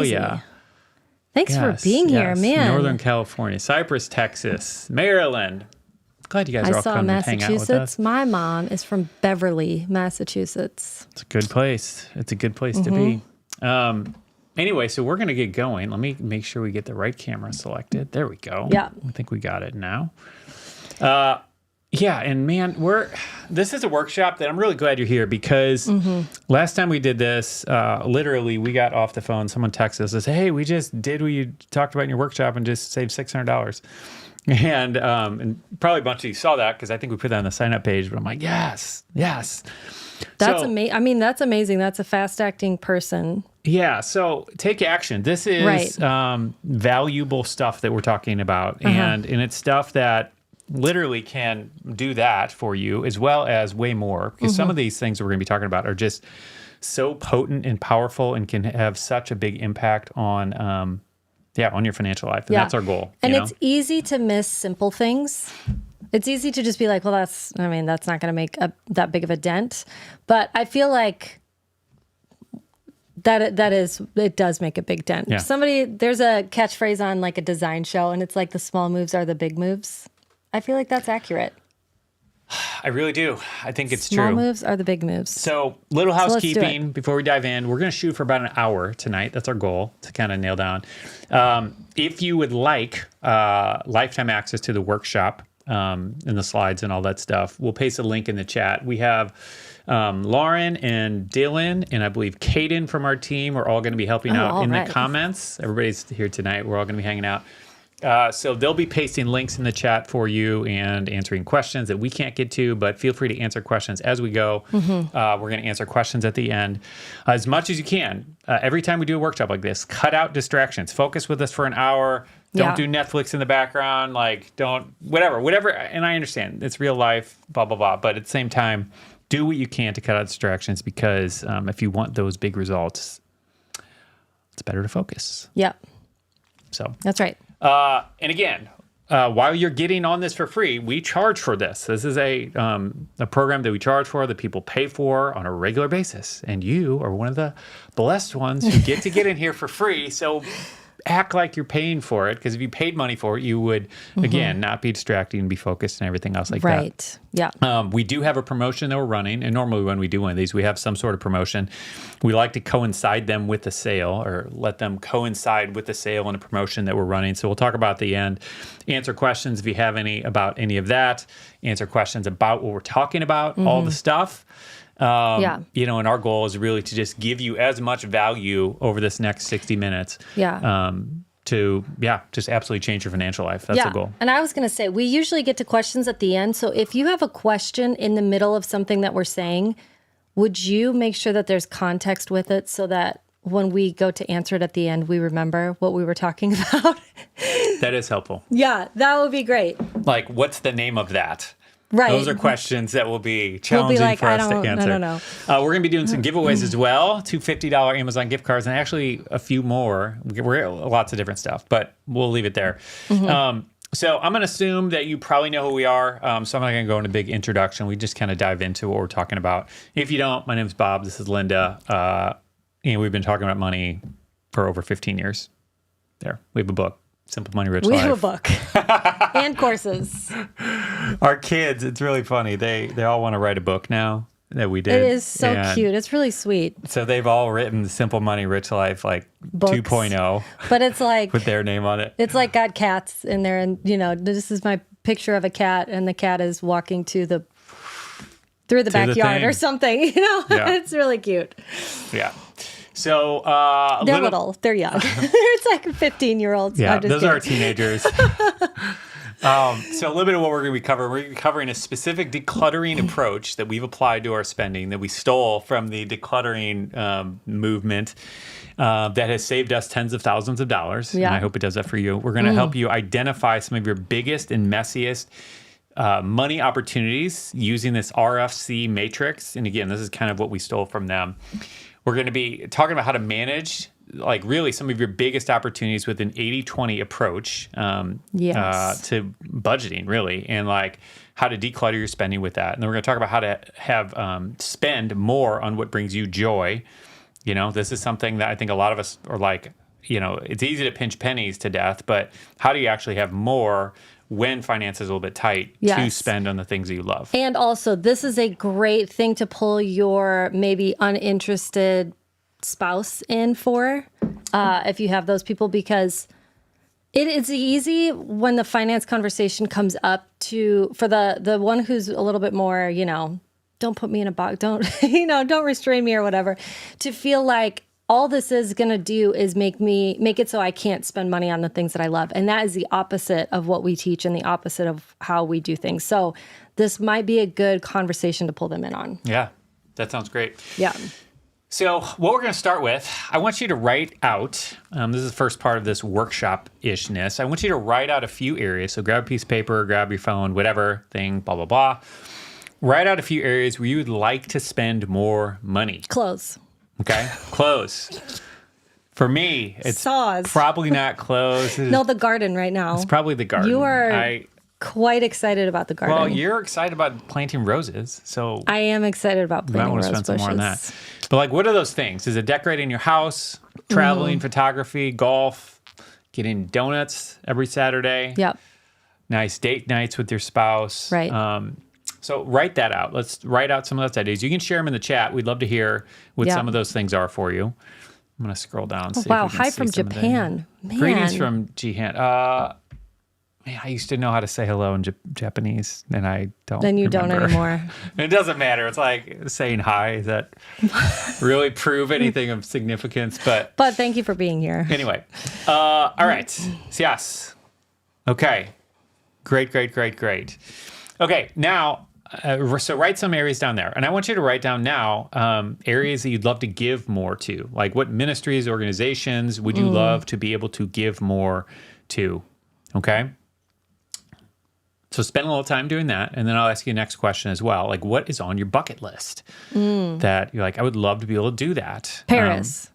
Oh, yeah. Thanks for being here, man. Northern California, Cypress, Texas, Maryland. Glad you guys are all coming to hang out with us. My mom is from Beverly, Massachusetts. It's a good place. It's a good place to be. Anyway, so we're going to get going. Let me make sure we get the right camera selected. There we go. Yeah. I think we got it now. Yeah, and man, this is a workshop that I'm really glad you're here because last time we did this, literally we got off the phone. Someone texted us and said, hey, we just did what you talked about in your workshop and just saved $600. And probably a bunch of you saw that because I think we put that on the sign up page, but I'm like, yes. That's amazing. I mean, that's amazing. That's a fast acting person. Yeah. So take action. This is valuable stuff that we're talking about. And it's stuff that literally can do that for you as well as way more because some of these things that we're going to be talking about are just so potent and powerful and can have such a big impact on, on your financial life. And that's our goal. And it's easy to miss simple things. It's easy to just be like, well, that's not going to make that big of a dent. But I feel like it does make a big dent. Yeah. There's a catchphrase on like a design show and it's like the small moves are the big moves. I feel like that's accurate. I really do. I think it's Small true. moves are the big moves. So little housekeeping before we dive in. We're going to shoot for about an hour tonight. That's our goal to kind of nail down. If you would like lifetime access to the workshop and the slides and all that stuff, we'll paste a link in the chat. We have Lauren and Dylan and I believe Caden from our team are all going to be helping out in the comments. Everybody's here tonight. We're all going to be hanging out. So they'll be pasting links in the chat for you and answering questions that we can't get to, but feel free to answer questions as we go. We're going to answer questions at the end as much as you can. Every time we do a workshop like this, cut out distractions. Focus with us for an hour. Don't do Netflix in the background. Like, don't, whatever. And I understand it's real life, blah, blah, blah. But at the same time, do what you can to cut out distractions because if you want those big results, it's better to focus. Yeah. So that's right. And again, while you're getting on this for free, we charge for this. This is a program that we charge for, that people pay for on a regular basis. And you are one of the blessed ones who get to get in here for free. So act like you're paying for it, because if you paid money for it, you would, again, not be distracted and be focused and everything else like that. Right. Yeah. We do have a promotion that we're running, and normally when we do one of these, we have some sort of promotion. We like to coincide them with the sale, or let them coincide with the sale and a promotion that we're running. So we'll talk about at the end, answer questions if you have any about any of that, answer questions about what we're talking about, all the stuff. You know, and our goal is really to just give you as much value over this next 60 minutes. To just absolutely change your financial life. That's the goal. And I was going to say, we usually get to questions at the end. So if you have a question in the middle of something that we're saying, would you make sure that there's context with it so that when we go to answer it at the end, we remember what we were talking about? That is helpful. Yeah, that would be great. Like, what's the name of that? Right. Those are questions that will be challenging for us to answer. I don't know. We're going to be doing some giveaways as well, 2 $50 Amazon gift cards, and actually a few more. We're lots of different stuff, but we'll leave it there. So I'm going to assume that you probably know who we are. So I'm not going to go into a big introduction. We just kind of dive into what we're talking about. If you don't, my name is Bob. This is Linda. And we've been talking about money for over 15 years. There, we have a book. Simple Money, Rich Life. We have a book and courses. Our kids, it's really funny. They all want to write a book now that we did. It is so cute. It's really sweet. So they've all written Simple Money, Rich Life, like books. 2.0. But it's like with their name on it. It's like got cats in there, and you know, this is my picture of a cat, and the cat is walking through the backyard or something. You know, it's really cute. Yeah. So they're little. They're young. It's like 15-year-olds. Yeah, those are our teenagers. So a little bit of what we're going to be covering. We're going to be covering a specific decluttering approach that we've applied to our spending that we stole from the decluttering movement that has saved us tens of thousands of dollars. Yeah. And I hope it does that for you. We're going to help you identify some of your biggest and messiest money opportunities using this RFC matrix. And again, this is kind of what we stole from them. We're going to be talking about how to manage, like, really some of your biggest opportunities with an 80-20 approach to budgeting, really, and like how to declutter your spending with that. And then we're going to talk about how to have spend more on what brings you joy. You know, this is something that I think a lot of us are like, it's easy to pinch pennies to death, but how do you actually have more when finance is a little bit tight to spend on the things that you love? And also, this is a great thing to pull your maybe uninterested spouse in for, if you have those people, because it's easy when the finance conversation comes up for the one who's a little bit more, don't put me in a box, don't restrain me or whatever, to feel like all this is going to do is make it so I can't spend money on the things that I love. And that is the opposite of what we teach and the opposite of how we do things. So this might be a good conversation to pull them in on. Yeah, that sounds great. Yeah. So what we're going to start with, I want you to write out, this is the first part of this workshop-ishness. I want you to write out a few areas. So grab a piece of paper, grab your phone, whatever thing, blah, blah, blah. Write out a few areas where you would like to spend more money. Clothes. Okay, clothes. For me, it's Saws. Probably not clothes. No, the garden right now. It's probably the garden. You are quite excited about the garden. Well, you're excited about planting roses, so I am excited about planting rose bushes. You might want to spend some more on that. But what are those things? Is it decorating your house, traveling, photography, golf, getting donuts every Saturday? Yep. Nice date nights with your spouse. Right. So write that out. Let's write out some of those ideas. You can share them in the chat. We'd love to hear what some of those things are for you. I'm going to scroll down. Oh, wow. Hi from Japan. Man. Greetings from Jihan. Man, I used to know how to say hello in Japanese, and I don't Then you remember. Don't anymore. It doesn't matter. It's like saying hi. Does that really prove anything of significance? But thank you for being here. Anyway. All right. So, yes. Okay. Great. Okay. Now, so write some areas down there. And I want you to write down now areas that you'd love to give more to. Like what ministries, organizations would you love to be able to give more to? Okay? So spend a little time doing that. And then I'll ask you the next question as well. Like what is on your bucket list that you're like, I would love to be able to do that? Paris.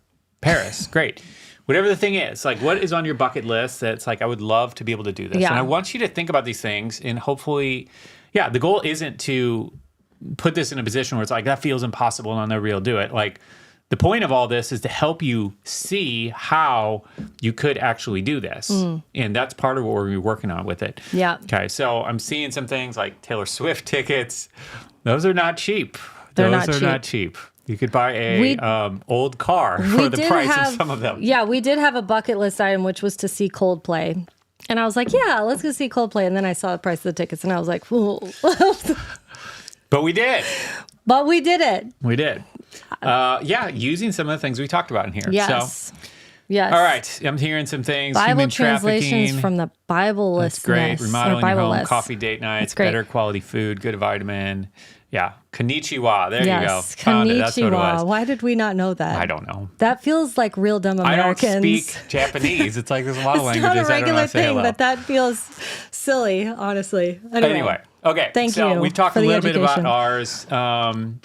Great. Whatever the thing is, like what is on your bucket list that's like, I would love to be able to do this. Yeah. And I want you to think about these things and hopefully... Yeah, the goal isn't to put this in a position where it's like, that feels impossible and I'll never be able to do it. Like, the point of all this is to help you see how you could actually do this. And that's part of what we're working on with it. Yeah. Okay, so I'm seeing some things like Taylor Swift tickets. Those are not cheap. They're not cheap. You could buy a old car for the price of some of them. Yeah, we did have a bucket list item, which was to see Coldplay. And I was like, yeah, let's go see Coldplay. And then I saw the price of the tickets and I was like, ooh. But we did. But we did it. We did. Using some of the things we talked about in here. Yes. So, yes. All right. I'm hearing some things. Bible Human translations trafficking. from the Bible list. That's great. Remodeling your home, list. coffee date nights, better quality food, good vitamin. Yeah. Konnichiwa. There you go. Found it. That's what it was. Why did we not know that? I don't know. That feels like real dumb Americans. I don't speak Japanese. It's like there's a lot of languages. It's not a regular I don't know thing, hello. but that feels silly, honestly. Anyway. Okay. Thank you. We've talked a little bit about ours. Mm-hmm.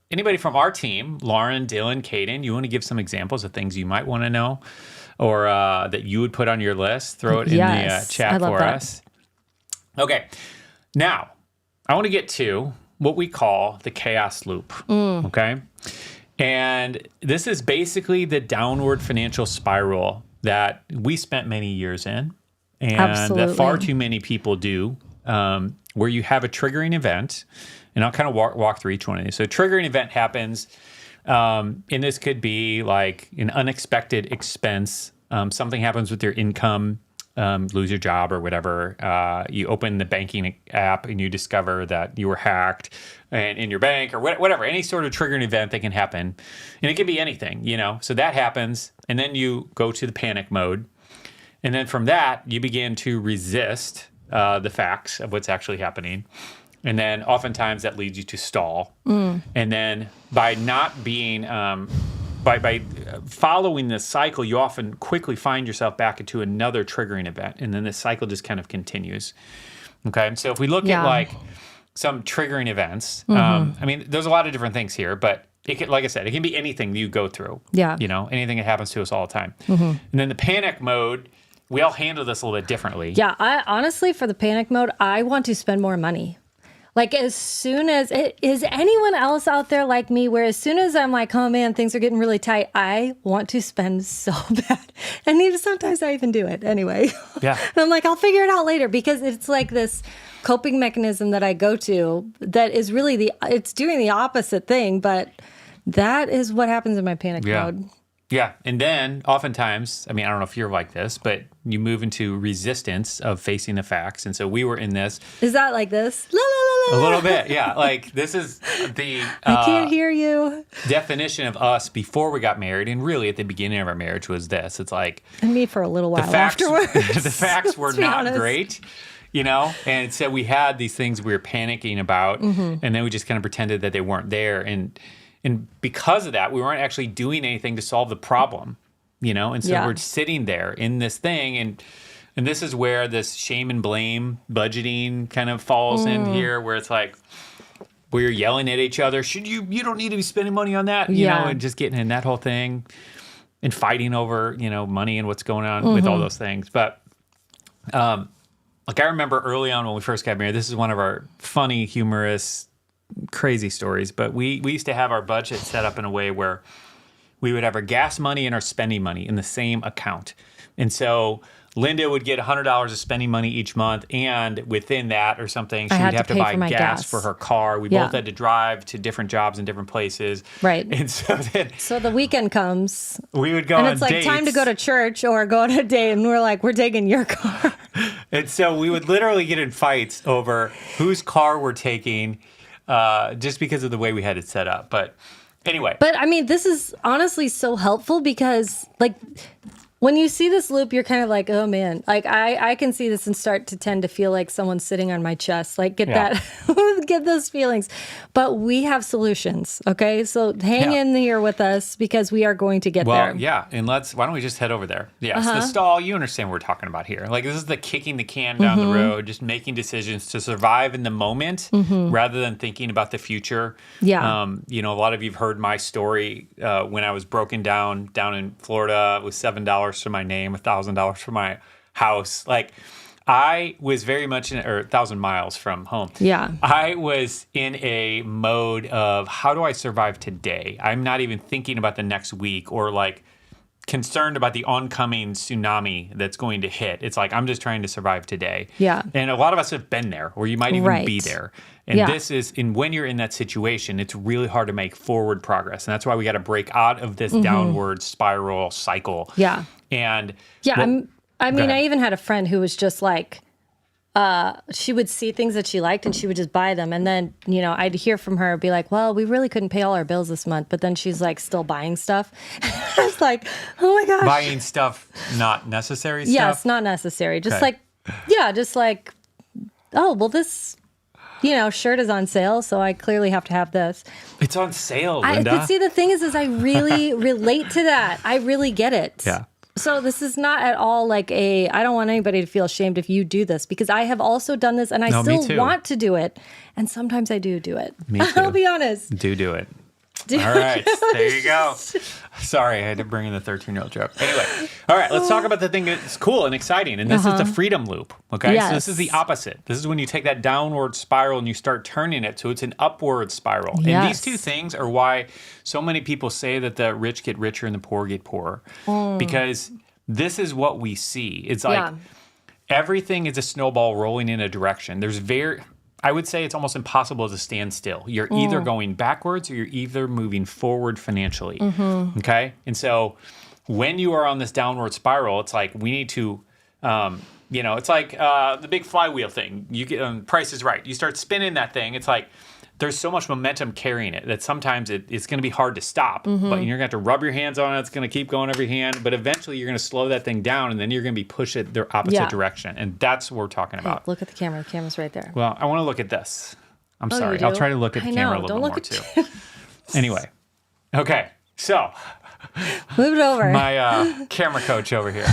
Anybody from our team, Lauren, Dylan, Caden, you want to give some examples of things you might want to know or that you would put on your list? Throw it in the chat for us. Okay. Now, I want to get to what we call the chaos loop. Okay. And this is basically the downward financial spiral that we spent many years in and that far too many people do, where you have a triggering event. And I'll kind of walk through each one of these. So a triggering event happens, and this could be like an unexpected expense. Something happens with your income, lose your job or whatever. You open the banking app and you discover that you were hacked in your bank or whatever. Any sort of triggering event that can happen. And it can be anything, So that happens. And then you go to the panic mode. And then from that, you begin to resist the facts of what's actually happening. And then oftentimes that leads you to stall. And then by not being, by following this cycle, you often quickly find yourself back into another triggering event. And then this cycle just kind of continues. Okay. And so if we look at like some triggering events, I mean, there's a lot of different things here, but it can, like I said, it can be anything you go through. Yeah. Anything that happens to us all the time. And then the panic mode, we all handle this a little bit differently. Yeah. I honestly, for the panic mode, I want to spend more money. Like as soon as is anyone else out there like me, where as soon as I'm like, oh man, things are getting really tight, I want to spend so bad. And even sometimes I even do it anyway. Yeah. And I'm like, I'll figure it out later, because it's like this coping mechanism that I go to that is really it's doing the opposite thing, but that is what happens in my panic mode. Yeah. And then oftentimes, I mean, I don't know if you're like this, but you move into resistance of facing the facts. And so we were in this. Is that like this? La, la, la, A la. little bit. Yeah. Like this is the I can't hear you. definition of us before we got married. And really at the beginning of our marriage was this. It's like. And me for a little while afterwards. afterwards. The facts were not great. You know, and so we had these things we were panicking about, and then we just kind of pretended that they weren't there. And because of that, we weren't actually doing anything to solve the problem, you know? And so we're sitting there in this thing. And this is where this shame and blame budgeting kind of falls in here, where it's like, we're yelling at each other. You don't need to be spending money on that, you know, and just getting in that whole thing and fighting over, you know, money and what's going on with all those things. But, like I remember early on when we first got married, this is one of our funny, humorous, crazy stories, but we used to have our budget set up in a way where we would have our gas money and our spending money in the same account. And so Linda would get $100 of spending money each month, and within that or something, she would have to buy gas for her car. We both had to drive to different jobs in different places. Right. And so the weekend comes. We would go on dates. And it's like time to go to church or go on a date, and we're like, we're taking your car. And so we would literally get in fights over whose car we're taking, just because of the way we had it set up. But anyway. But I mean, this is honestly so helpful, because like when you see this loop, you're kind of like, oh man, like I can see this and start to tend to feel like someone's sitting on my chest, like get those feelings. But we have solutions. Okay. So hang in here with us, because we are going to get there. Well, yeah. And why don't we just head over there? Yeah. So the stall, you understand what we're talking about here. Like this is the kicking the can down the road, just making decisions to survive in the moment rather than thinking about the future. Yeah. You know, a lot of you've heard my story when I was broken down in Florida with $7 for my name, $1,000 for my house. Like I was very much in, or 1,000 miles from home. Yeah. I was in a mode of how do I survive today? I'm not even thinking about the next week or like concerned about the oncoming tsunami that's going to hit. It's like, I'm just trying to survive today. Yeah. And a lot of us have been there, or you might even be there. And this is, and when you're in that situation, it's really hard to make forward progress. And that's why we got to break out of this downward spiral cycle. Yeah. And I even had a friend who was just like, she would see things that she liked and she would just buy them. And then, you know, I'd hear from her, be like, well, we really couldn't pay all our bills this month. But then she's like still buying stuff. I was like, oh my gosh. Buying stuff, not necessary stuff? Yes, not necessary. Just just like, oh, well, this, you know, shirt is on sale, so I clearly have to have this. It's on sale, Linda. But see, the thing is I really relate to that. I really get it. Yeah. So this is not at all like I don't want anybody to feel ashamed if you do this, because I have also done this and I still want to do it. And sometimes I do it. Me too. I'll be honest. Do it. All right, there you go. Sorry, I had to bring in the 13-year-old joke. Anyway, all right, let's talk about the thing that's cool and exciting. And this is the freedom loop, okay? Yes. So this is the opposite. This is when you take that downward spiral and you start turning it so it's an upward spiral. Yes. And these two things are why so many people say that the rich get richer and the poor get poorer. Because this is what we see. It's like everything is a snowball rolling in a direction. I would say it's almost impossible to stand still. You're either going backwards or you're either moving forward financially. Okay? And so when you are on this downward spiral, it's like we need to, it's like the big flywheel thing. You get Price is Right. You start spinning that thing. It's like there's so much momentum carrying it that sometimes it's going to be hard to stop. But you're going to have to rub your hands on it. It's going to keep going every hand. But eventually you're going to slow that thing down, and then you're going to be pushed it the opposite direction. And that's what we're talking about. Hey, look at the camera. The camera's right there. Well, I want to look at this. I'm sorry. I'll try to look at the camera a little bit more too. Anyway. Okay. So. Move it over. My camera coach over here.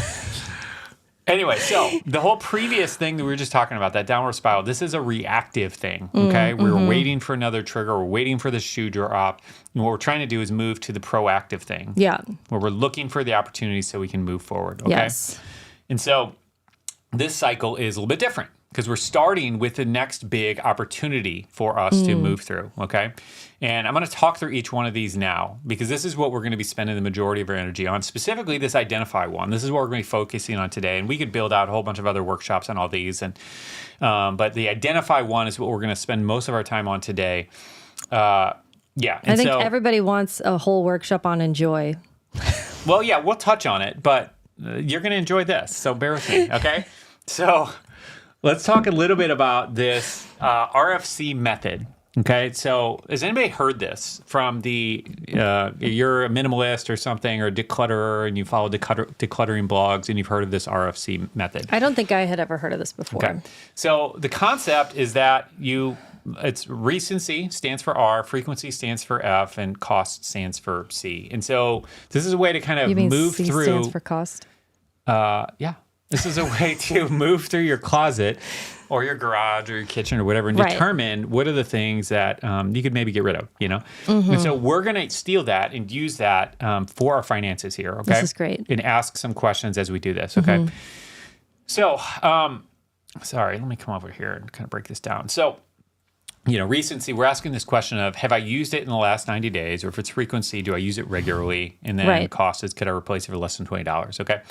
Anyway, so the whole previous thing that we were just talking about, that downward spiral, this is a reactive thing, okay? We're waiting for another trigger. We're waiting for the shoe drop. And what we're trying to do is move to the proactive thing. Yeah. Where we're looking for the opportunities so we can move forward, okay? Yes. And so this cycle is a little bit different. because we're starting with the next big opportunity for us to move through, okay? And I'm going to talk through each one of these now because this is what we're going to be spending the majority of our energy on, specifically this identify one. This is what we're going to be focusing on today, and we could build out a whole bunch of other workshops on all these. And but the identify one is what we're going to spend most of our time on today. I think everybody wants a whole workshop on enjoy. Well, yeah, we'll touch on it, but you're going to enjoy this, so bear with me, okay? So let's talk a little bit about this RFC method. Okay, so has anybody heard this from you're a minimalist or something, or a declutterer, and you follow decluttering blogs, and you've heard of this RFC method? I don't think I had ever heard of this before. Okay, so the concept is that it's recency stands for R, frequency stands for F, and cost stands for C. And so this is a way to kind of move C through. Stands for cost? Yeah. This is a way to move through your closet or your garage or your kitchen or whatever and determine what are the things that you could maybe get rid of, you know? And so we're going to steal that and use that for our finances here, okay? This is great. And ask some questions as we do this, okay? So, sorry, let me come over here and kind of break this down. So, recency, we're asking this question of, have I used it in the last 90 days? Or if it's frequency, do I use it regularly? And then cost is, could I replace it for less than $20? Okay.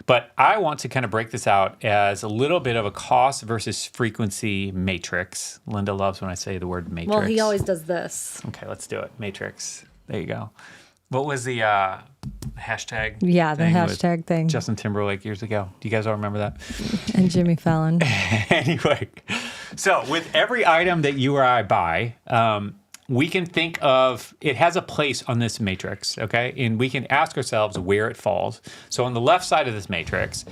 But I want to kind of break this out as a little bit of a cost versus frequency matrix. Linda loves when I say the word matrix. Well, he always does this. Okay, let's do it. Matrix. There you go. What was the hashtag? Yeah, the hashtag thing. Justin Timberlake years ago. Do you guys all remember that? And Jimmy Fallon. Anyway, so with every item that you or I buy, we can think of, it has a place on this matrix, okay? And we can ask ourselves where it falls. So on the left side of this matrix,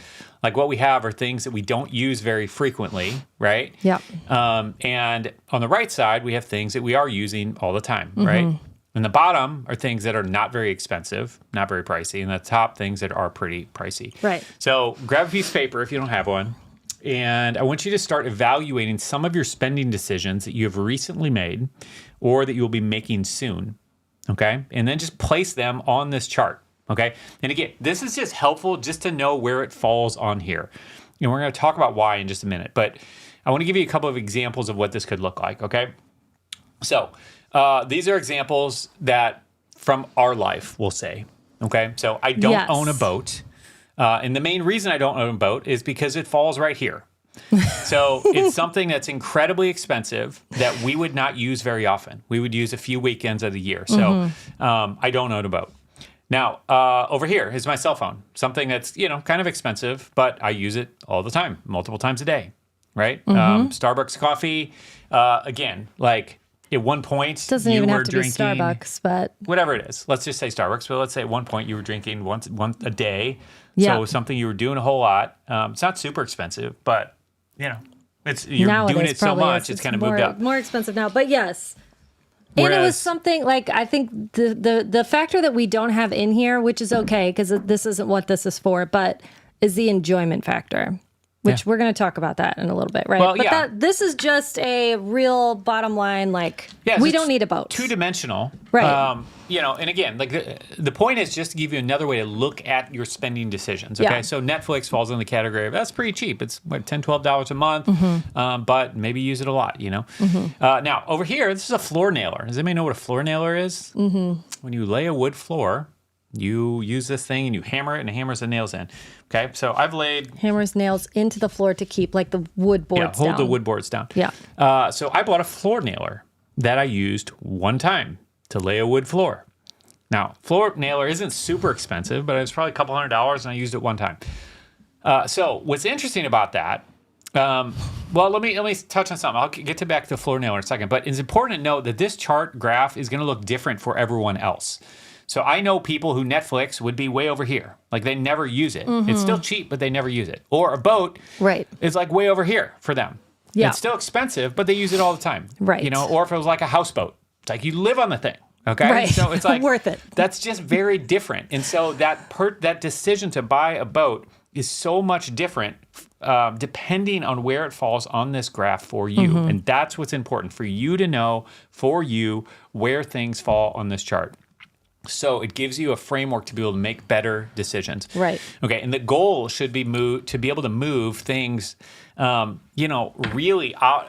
like what we have are things that we don't use very frequently, right? Yeah. And on the right side, we have things that we are using all the time, right? And the bottom are things that are not very expensive, not very pricey, and the top things that are pretty pricey. Right. So grab a piece of paper if you don't have one, and I want you to start evaluating some of your spending decisions that you have recently made or that you'll be making soon, okay? And then just place them on this chart, okay? And again, this is just helpful just to know where it falls on here. And we're going to talk about why in just a minute, but I want to give you a couple of examples of what this could look like, okay? So these are examples that from our life, we'll say, okay? So I don't own a boat. And the main reason I don't own a boat is because it falls right here. So it's something that's incredibly expensive that we would not use very often. We would use a few weekends of the year. So I don't own a boat. Now, over here is my cell phone, something that's, kind of expensive, but I use it all the time, multiple times a day, right? Starbucks coffee, again, like at one point doesn't you even were have to drinking, be Starbucks, but whatever it is. Let's just say Starbucks, but let's say at one point you were drinking once a day. Yeah. So something you were doing a whole lot. It's not super expensive, but you're nowadays doing it so much, it's kind of moved up. More expensive now, but yes. And it was something like, I think the factor that we don't have in here, which is okay because this isn't what this is for, but is the enjoyment factor, which we're going to talk about that in a little bit, right? Well, but this is just a real bottom line, we don't need a boat. Two-dimensional. Right. And again, like the point is just to give you another way to look at your spending decisions, okay? Yeah. So Netflix falls in the category of, that's pretty cheap. It's $10, $12 a month, but maybe use it a lot, Now, over here, this is a floor nailer. Does anybody know what a floor nailer is? When you lay a wood floor, you use this thing and you hammer it and it hammers the nails in. Okay, so I've laid... Hammers nails into the floor to keep the wood boards down. Hold the wood boards down. Yeah. So I bought a floor nailer that I used one time to lay a wood floor. Now, floor nailer isn't super expensive, but it was probably a couple $100 and I used it one time. So what's interesting about that... well, let me touch on something. I'll get back to the floor nailer in a second, but it's important to note that this chart graph is going to look different for everyone else. So I know people who Netflix would be way over here. Like they never use it. It's still cheap, but they never use it. Or a boat is like way over here for them. Yeah. It's still expensive, but they use it all the time. Right. Or if it was like a houseboat, it's like you live on the thing. Okay. Right. So it's like worth it. That's just very different. And so that decision to buy a boat is so much different depending on where it falls on this graph for you. And that's what's important for you to know for you where things fall on this chart. So it gives you a framework to be able to make better decisions. Right. Okay. And the goal should be to be able to move things, really out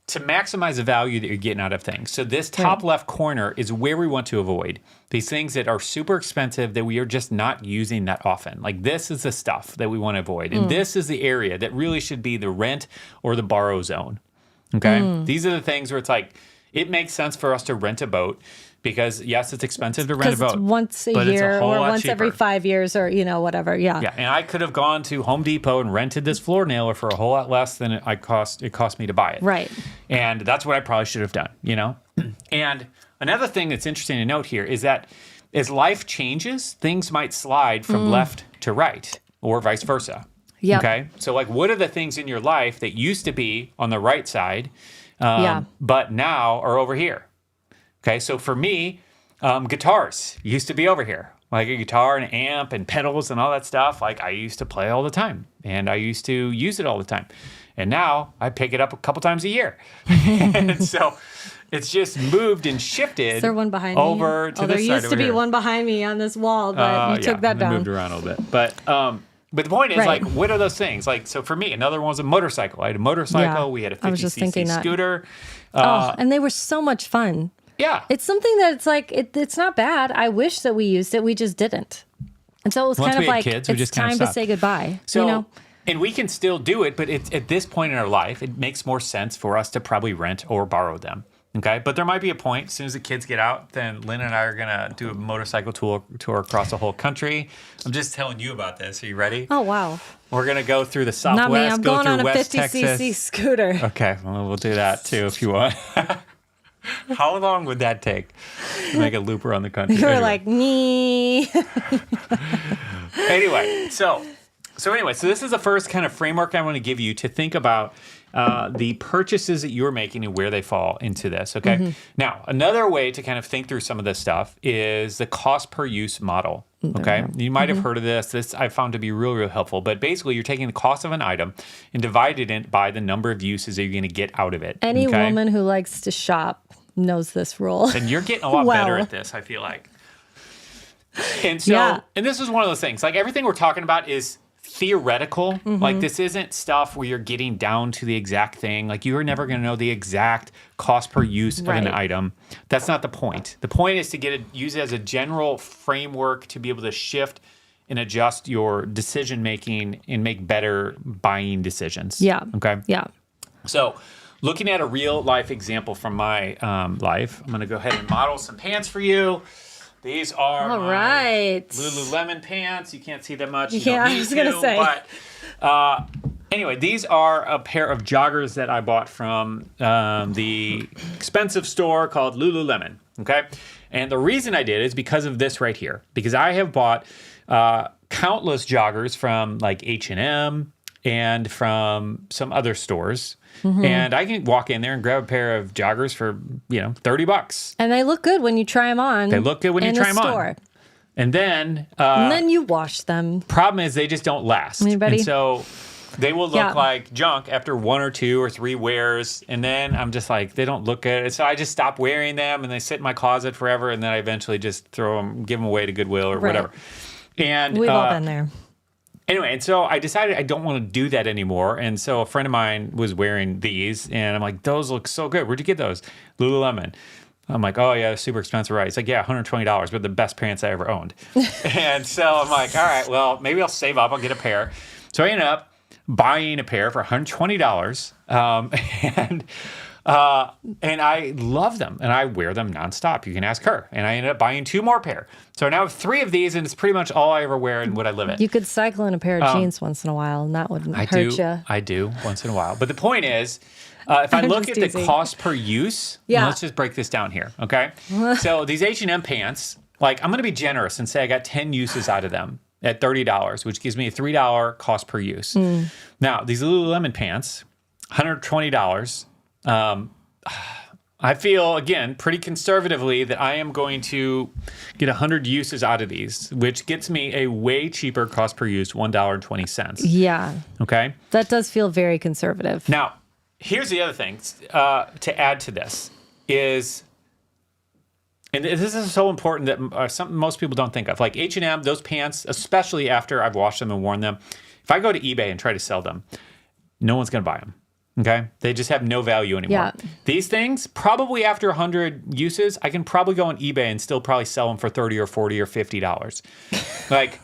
to maximize the value that you're getting out of things. So this top left corner is where we want to avoid these things that are super expensive that we are just not using that often. Like this is the stuff that we want to avoid. And this is the area that really should be the rent or the borrow zone. Okay. These are the things where it's like, it makes sense for us to rent a boat because yes, it's expensive to rent a boat. It's once a year or once every 5 years or, whatever. Yeah. Yeah. And I could have gone to Home Depot and rented this floor nailer for a whole lot less than it cost me to buy it. Right. And that's what I probably should have done, And another thing that's interesting to note here is that as life changes, things might slide from left to right or vice versa. Yeah. Okay. So like, what are the things in your life that used to be on the right side, but now are over here? Okay. So for me, guitars used to be over here, like a guitar and amp and pedals and all that stuff. Like I used to play all the time and I used to use it all the time. And now I pick it up a couple times a year. And so it's just moved and shifted. Is there one behind over me? to this side there used to be here. one behind me on this wall, but you took that down. Moved around a little bit. But the point is, like, what are those things? Like, so for me, another one was a motorcycle. I had a motorcycle. We had a 50cc scooter. And they were so much fun. Yeah. It's something that it's like, it's not bad. I wish that we used it. We just didn't. And so it was Once kind of like, kids, it's time to say goodbye. So, and we can still do it, but it's at this point in our life, it makes more sense for us to probably rent or borrow them. Okay. But there might be a point, as soon as the kids get out, then Lynn and I are going to do a motorcycle tour across the whole country. I'm just telling you about this. Are you ready? Oh, wow. We're going to go through the Southwest, Not me. I'm go going through on a West 50cc Texas. scooter. Okay. Well, we'll do that too if you want. How long would that take to make a loop around the country? You're like, me. Anyway, so this is the first kind of framework I want to give you to think about the purchases that you're making and where they fall into this, okay? Now, another way to kind of think through some of this stuff is the cost per use model, okay? You might have heard of this. This I found to be real, real helpful. But basically, you're taking the cost of an item and dividing it by the number of uses that you're going to get out of it. Any woman who likes to shop knows this rule. And you're getting a lot better at this, I feel like. And so, and this is one of those things. Like, everything we're talking about is theoretical. Like, this isn't stuff where you're getting down to the exact thing. Like, you are never going to know the exact cost per use of an item. That's not the point. The point is to use it as a general framework to be able to shift and adjust your decision making and make better buying decisions. Yeah. Okay. Yeah. So, looking at a real life example from my life, I'm going to go ahead and model some pants for you. These are my Lululemon pants. You can't see that much. I was going to say. But anyway, these are a pair of joggers that I bought from the expensive store called Lululemon. Okay. And the reason I did is because of this right here. Because I have bought countless joggers from like H&M and from some other stores. And I can walk in there and grab a pair of joggers for, $30. And they look good when you try them on. They look good when you try them on. And then you wash them. Problem is they just don't last. Anybody? And so they will look like junk after 1 or 2 or 3 wears. And then I'm just like, they don't look good. So I just stop wearing them and they sit in my closet forever. And then I eventually just throw them, give them away to Goodwill or whatever. And we've all been there. Anyway, and so I decided I don't want to do that anymore. And so a friend of mine was wearing these, and I'm like, those look so good. Where'd you get those? Lululemon. I'm like, oh, yeah, super expensive, right? It's like, yeah, $120, but the best pants I ever owned. And so I'm like, all right, well, maybe I'll save up. I'll get a pair. So I ended up buying a pair for $120. And I love them, and I wear them nonstop. You can ask her. And I ended up buying 2 more pair. So now I have 3 of these, and it's pretty much all I ever wear and what I live in. You could cycle in a pair of jeans once in a while, and that wouldn't hurt you. I do once in a while. But the point is, if I look at the cost per use, let's just break this down here, okay? So these H&M pants, like, I'm going to be generous and say I got 10 uses out of them at $30, which gives me a $3 cost per use. Now, these Lululemon pants, $120. I feel, again, pretty conservatively that I am going to get 100 uses out of these, which gets me a way cheaper cost per use, $1.20. Yeah. Okay? That does feel very conservative. Now, here's the other thing to add to this is And this is so important that something most people don't think of. Like H&M, those pants, especially after I've washed them and worn them, if I go to eBay and try to sell them, no one's going to buy them. Okay? They just have no value anymore. Yeah. These things, probably after 100 uses, I can probably go on eBay and still probably sell them for $30 or $40 or $50. Like,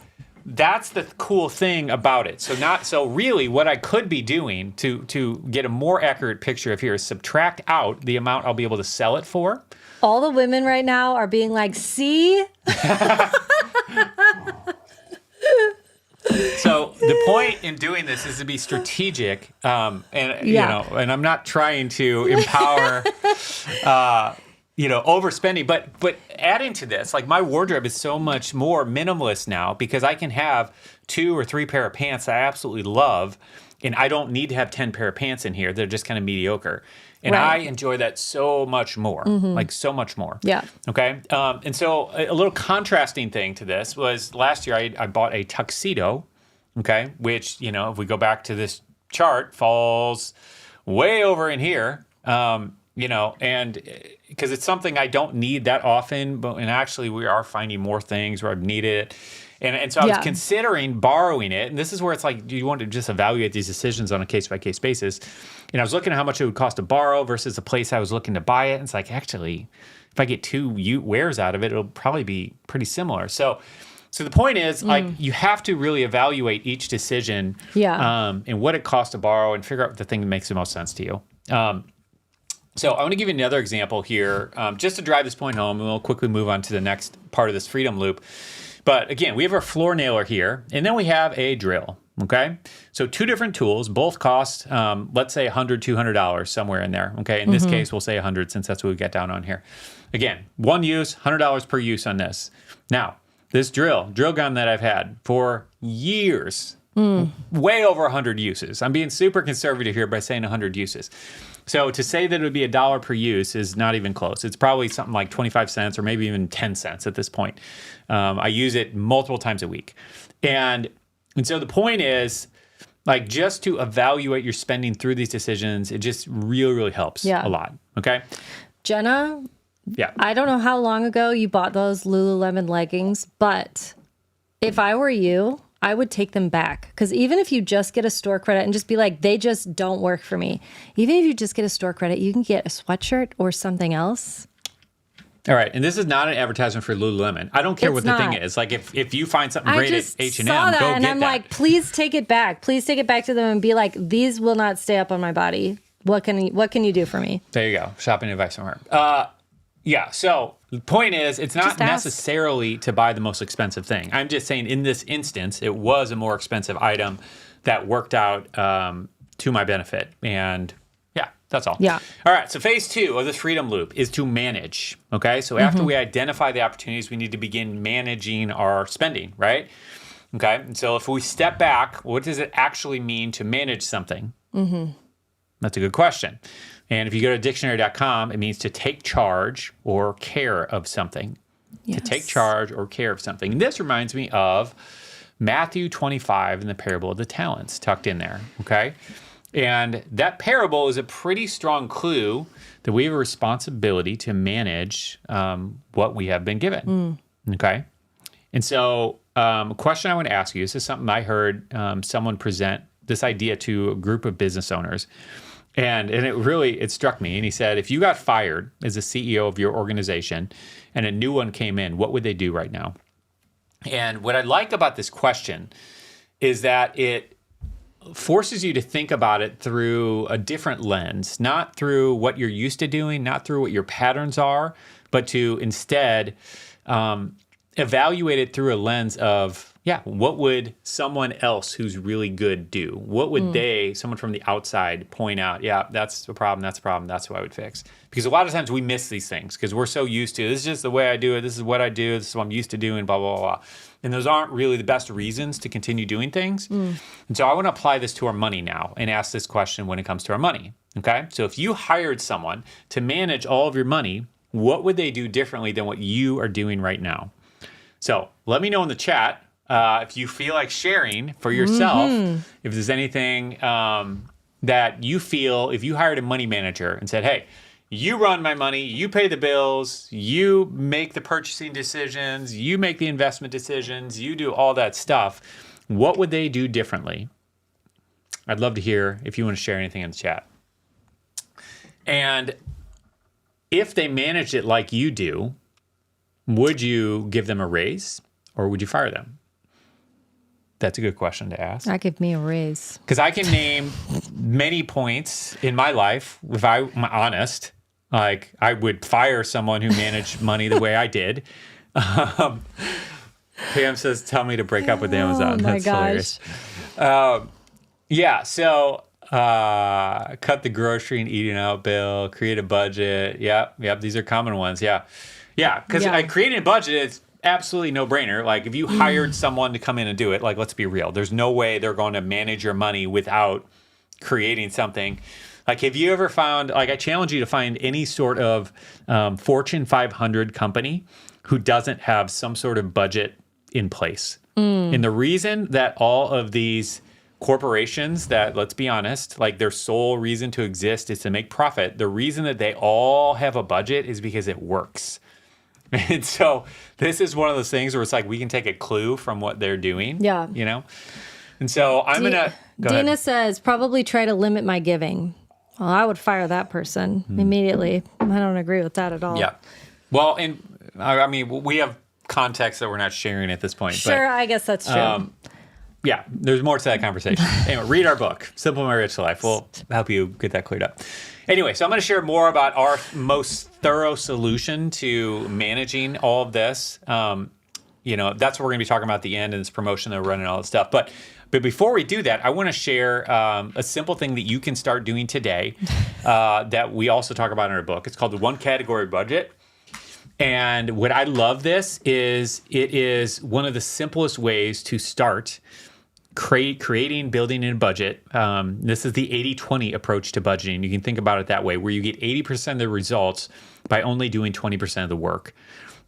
that's the cool thing about it. So really what I could be doing to get a more accurate picture of here is subtract out the amount I'll be able to sell it for. All the women right now are being like, see? So the point in doing this is to be strategic, and and I'm not trying to empower, overspending, but adding to this, like my wardrobe is so much more minimalist now because I can have 2 or 3 pair of pants that I absolutely love, and I don't need to have 10 pair of pants in here. They're just kind of mediocre. And I enjoy that so much more, like so much more. Yeah. Okay. And so a little contrasting thing to this was last year I bought a tuxedo, okay, which, if we go back to this chart, falls way over in here, and because it's something I don't need that often, and actually we are finding more things where I've needed it. And so I was considering borrowing it. And this is where it's like, you want to just evaluate these decisions on a case-by-case basis. And I was looking at how much it would cost to borrow versus the place I was looking to buy it. And it's like, actually, if I get 2 wears out of it, it'll probably be pretty similar. So the point is, like, you have to really evaluate each decision and what it costs to borrow and figure out the thing that makes the most sense to you. So I want to give you another example here, just to drive this point home, and we'll quickly move on to the next part of this freedom loop. But again, we have our floor nailer here, and then we have a drill, okay? So 2 different tools, both cost, let's say $100, $200, somewhere in there, okay? In this case, we'll say 100 since that's what we get down on here. Again, one use, $100 per use on this. Now, this drill gun that I've had for years, way over 100 uses. I'm being super conservative here by saying 100 uses. So to say that it would be $1 per use is not even close. It's probably something like 25 cents or maybe even 10 cents at this point. I use it multiple times a week. And so the point is, like, just to evaluate your spending through these decisions, it just really, really helps a lot. Okay? Jenna, yeah. I don't know how long ago you bought those Lululemon leggings, but if I were you, I would take them back. Because even if you just get a store credit and just be like, they just don't work for me. Even if you just get a store credit, you can get a sweatshirt or something else. All right. And this is not an advertisement for Lululemon. I don't care what the thing is. Like, if you find something great at H&M, go get that. And I'm like, please take it back. Please take it back to them and be like, these will not stay up on my body. What can you do for me? There you go. Shopping advice from her. Yeah. So the point is, it's not necessarily to buy the most expensive thing. I'm just saying in this instance, it was a more expensive item that worked out to my benefit. And yeah, that's all. Yeah. All right. So phase 2 of this freedom loop is to manage. Okay. So after we identify the opportunities, we need to begin managing our spending, right? Okay. And so if we step back, what does it actually mean to manage something? That's a good question. And if you go to dictionary.com, it means to take charge or care of something. Yes. To take charge or care of something. And this reminds me of Matthew 25 and the parable of the talents tucked in there, okay? And that parable is a pretty strong clue that we have a responsibility to manage what we have been given, okay? And so a question I want to ask you, this is something I heard someone present this idea to a group of business owners. And it struck me. And he said, if you got fired as a CEO of your organization and a new one came in, what would they do right now? And what I like about this question is that it forces you to think about it through a different lens, not through what you're used to doing, not through what your patterns are, but to instead evaluate it through a lens of, what would someone else who's really good do? What would someone from the outside point out? Yeah, that's a problem, that's what I would fix. Because a lot of times we miss these things because we're so used to, this is just the way I do it, this is what I do, this is what I'm used to doing, blah, blah, blah. And those aren't really the best reasons to continue doing things. And so I want to apply this to our money now and ask this question when it comes to our money, okay? So if you hired someone to manage all of your money, what would they do differently than what you are doing right now? So let me know in the chat if you feel like sharing for yourself, if there's anything that you feel, if you hired a money manager and said, hey, you run my money, you pay the bills, you make the purchasing decisions, you make the investment decisions, you do all that stuff. What would they do differently? I'd love to hear if you want to share anything in the chat. And if they managed it like you do, would you give them a raise or would you fire them? That's a good question to ask. That give me a raise. Because I can name many points in my life, if I'm honest, like I would fire someone who managed money the way I did. Pam says, tell me to break up with Amazon. Oh my That's gosh. hilarious. Yeah, so cut the grocery and eating out bill, create a budget. Yep, these are common ones. Yeah, because creating a budget is absolutely no-brainer. Like if you hired someone to come in and do it, like let's be real, there's no way they're going to manage your money without creating something. Like have you ever found, like I challenge you to find any sort of Fortune 500 company who doesn't have some sort of budget in place. And the reason that all of these corporations that, let's be honest, like their sole reason to exist is to make profit, the reason that they all have a budget is because it works. And so this is one of those things where it's like we can take a clue from what they're doing. Yeah. You know? And so I'm going to... Dina says, probably try to limit my giving. Well, I would fire that person immediately. I don't agree with that at all. Yeah. Well, and I mean, we have context that we're not sharing at this point. Sure, but, I guess that's true. Yeah, there's more to that conversation. Anyway, read our book, Simple My Rich Life. We'll help you get that cleared up. Anyway, so I'm going to share more about our most thorough solution to managing all of this. You know, that's what we're going to be talking about at the end in this promotion that we're running, all that stuff. But before we do that, I want to share a simple thing that you can start doing today that we also talk about in our book. It's called the one category budget. And what I love this is it is one of the simplest ways to start creating, building in a budget. This is the 80-20 approach to budgeting. You can think about it that way, where you get 80% of the results by only doing 20% of the work.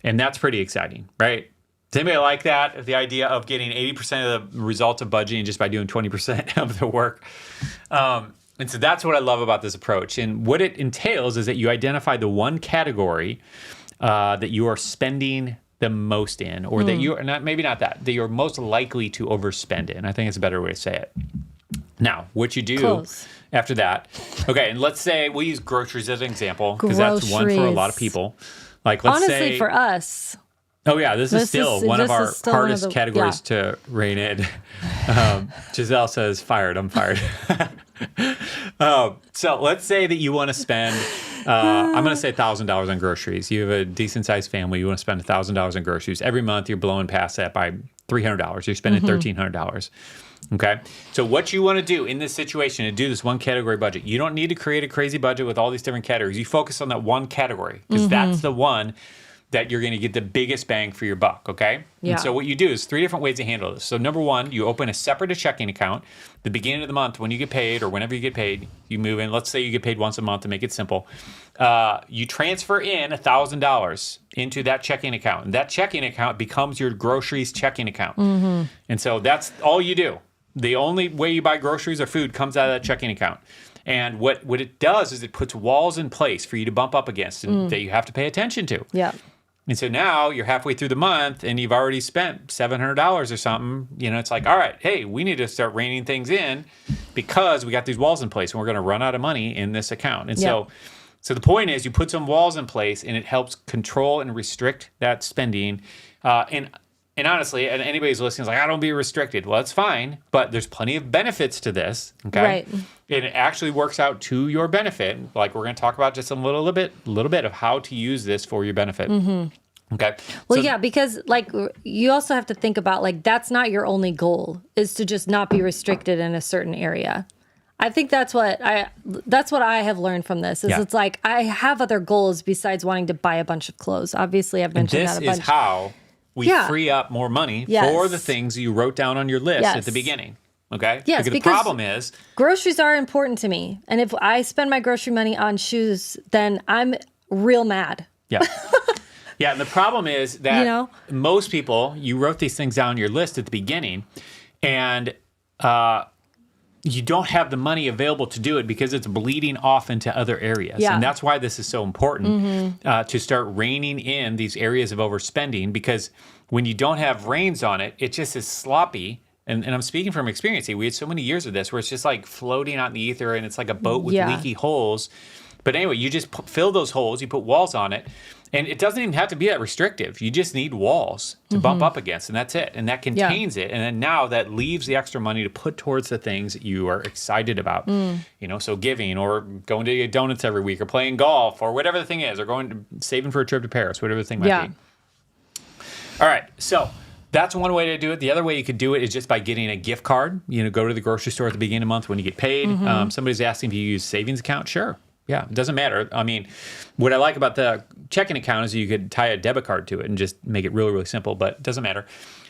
And that's pretty exciting, right? Does anybody like that? The idea of getting 80% of the results of budgeting just by doing 20% of the work. And so that's what I love about this approach. And what it entails is that you identify the one category that you are spending the most in, or that you are not, maybe not that you're most likely to overspend in. I think it's a better way to say it. Now, what you do after that, okay, and let's say we'll use groceries as an example, because that's one for a lot of people. Like, let's honestly, for us. Oh yeah, this is still one of our hardest categories to rein in. Giselle says, fired, I'm fired. So let's say that you want to spend, I'm going to say $1,000 on groceries. You have a decent sized family. You want to spend $1,000 on groceries. Every month you're blowing past that by $300. You're spending $1,300. Okay. So what you want to do in this situation to do this one category budget, you don't need to create a crazy budget with all these different categories. You focus on that one category because that's the one that you're going to get the biggest bang for your buck, okay? Yeah. And so what you do is 3 different ways to handle this. So number 1, you open a separate checking account. The beginning of the month, when you get paid or whenever you get paid, you move in. Let's say you get paid once a month to make it simple. You transfer in $1,000 into that checking account. And that checking account becomes your groceries checking account. And so that's all you do. The only way you buy groceries or food comes out of that checking account. And what it does is it puts walls in place for you to bump up against and that you have to pay attention to. Yeah. And so now you're halfway through the month and you've already spent $700 or something. You know, it's like, all right, hey, we need to start reining things in because we got these walls in place and we're going to run out of money in this account. And so the point is you put some walls in place and it helps control and restrict that spending. And honestly, and anybody who's listening is like, I don't be restricted. Well, that's fine, but there's plenty of benefits to this, okay? Right. And it actually works out to your benefit. Like we're going to talk about just a little bit of how to use this for your benefit. Okay. Well, yeah, because like you also have to think about like that's not your only goal is to just not be restricted in a certain area. I think that's what I have learned from this is it's like I have other goals besides wanting to buy a bunch of clothes. Obviously, I've mentioned that a bunch. This is how we free up more money for the things you wrote down on your list at the beginning. Okay? Yes, because the problem is groceries are important to me. And if I spend my grocery money on shoes, then I'm real mad. Yeah. Yeah, and the problem is that most people, you wrote these things down on your list at the beginning, and you don't have the money available to do it because it's bleeding off into other areas. Yeah. And that's why this is so important to start reining in these areas of overspending, because when you don't have reins on it, it just is sloppy. And I'm speaking from experience. We had so many years of this where it's just like floating out in the ether and it's like a boat with leaky holes. But anyway, you just fill those holes, you put walls on it, and it doesn't even have to be that restrictive. You just need walls to bump up against, and that's it. And that contains it. And then now that leaves the extra money to put towards the things that you are excited about. So giving, or going to get donuts every week, or playing golf, or whatever the thing is, or saving for a trip to Paris, whatever the thing might be. All right, so that's one way to do it. The other way you could do it is just by getting a gift card. Go to the grocery store at the beginning of the month when you get paid. Somebody's asking if you use savings account. Sure. Yeah, it doesn't matter. I mean, what I like about the checking account is you could tie a debit card to it and just make it really, really simple, but it doesn't matter.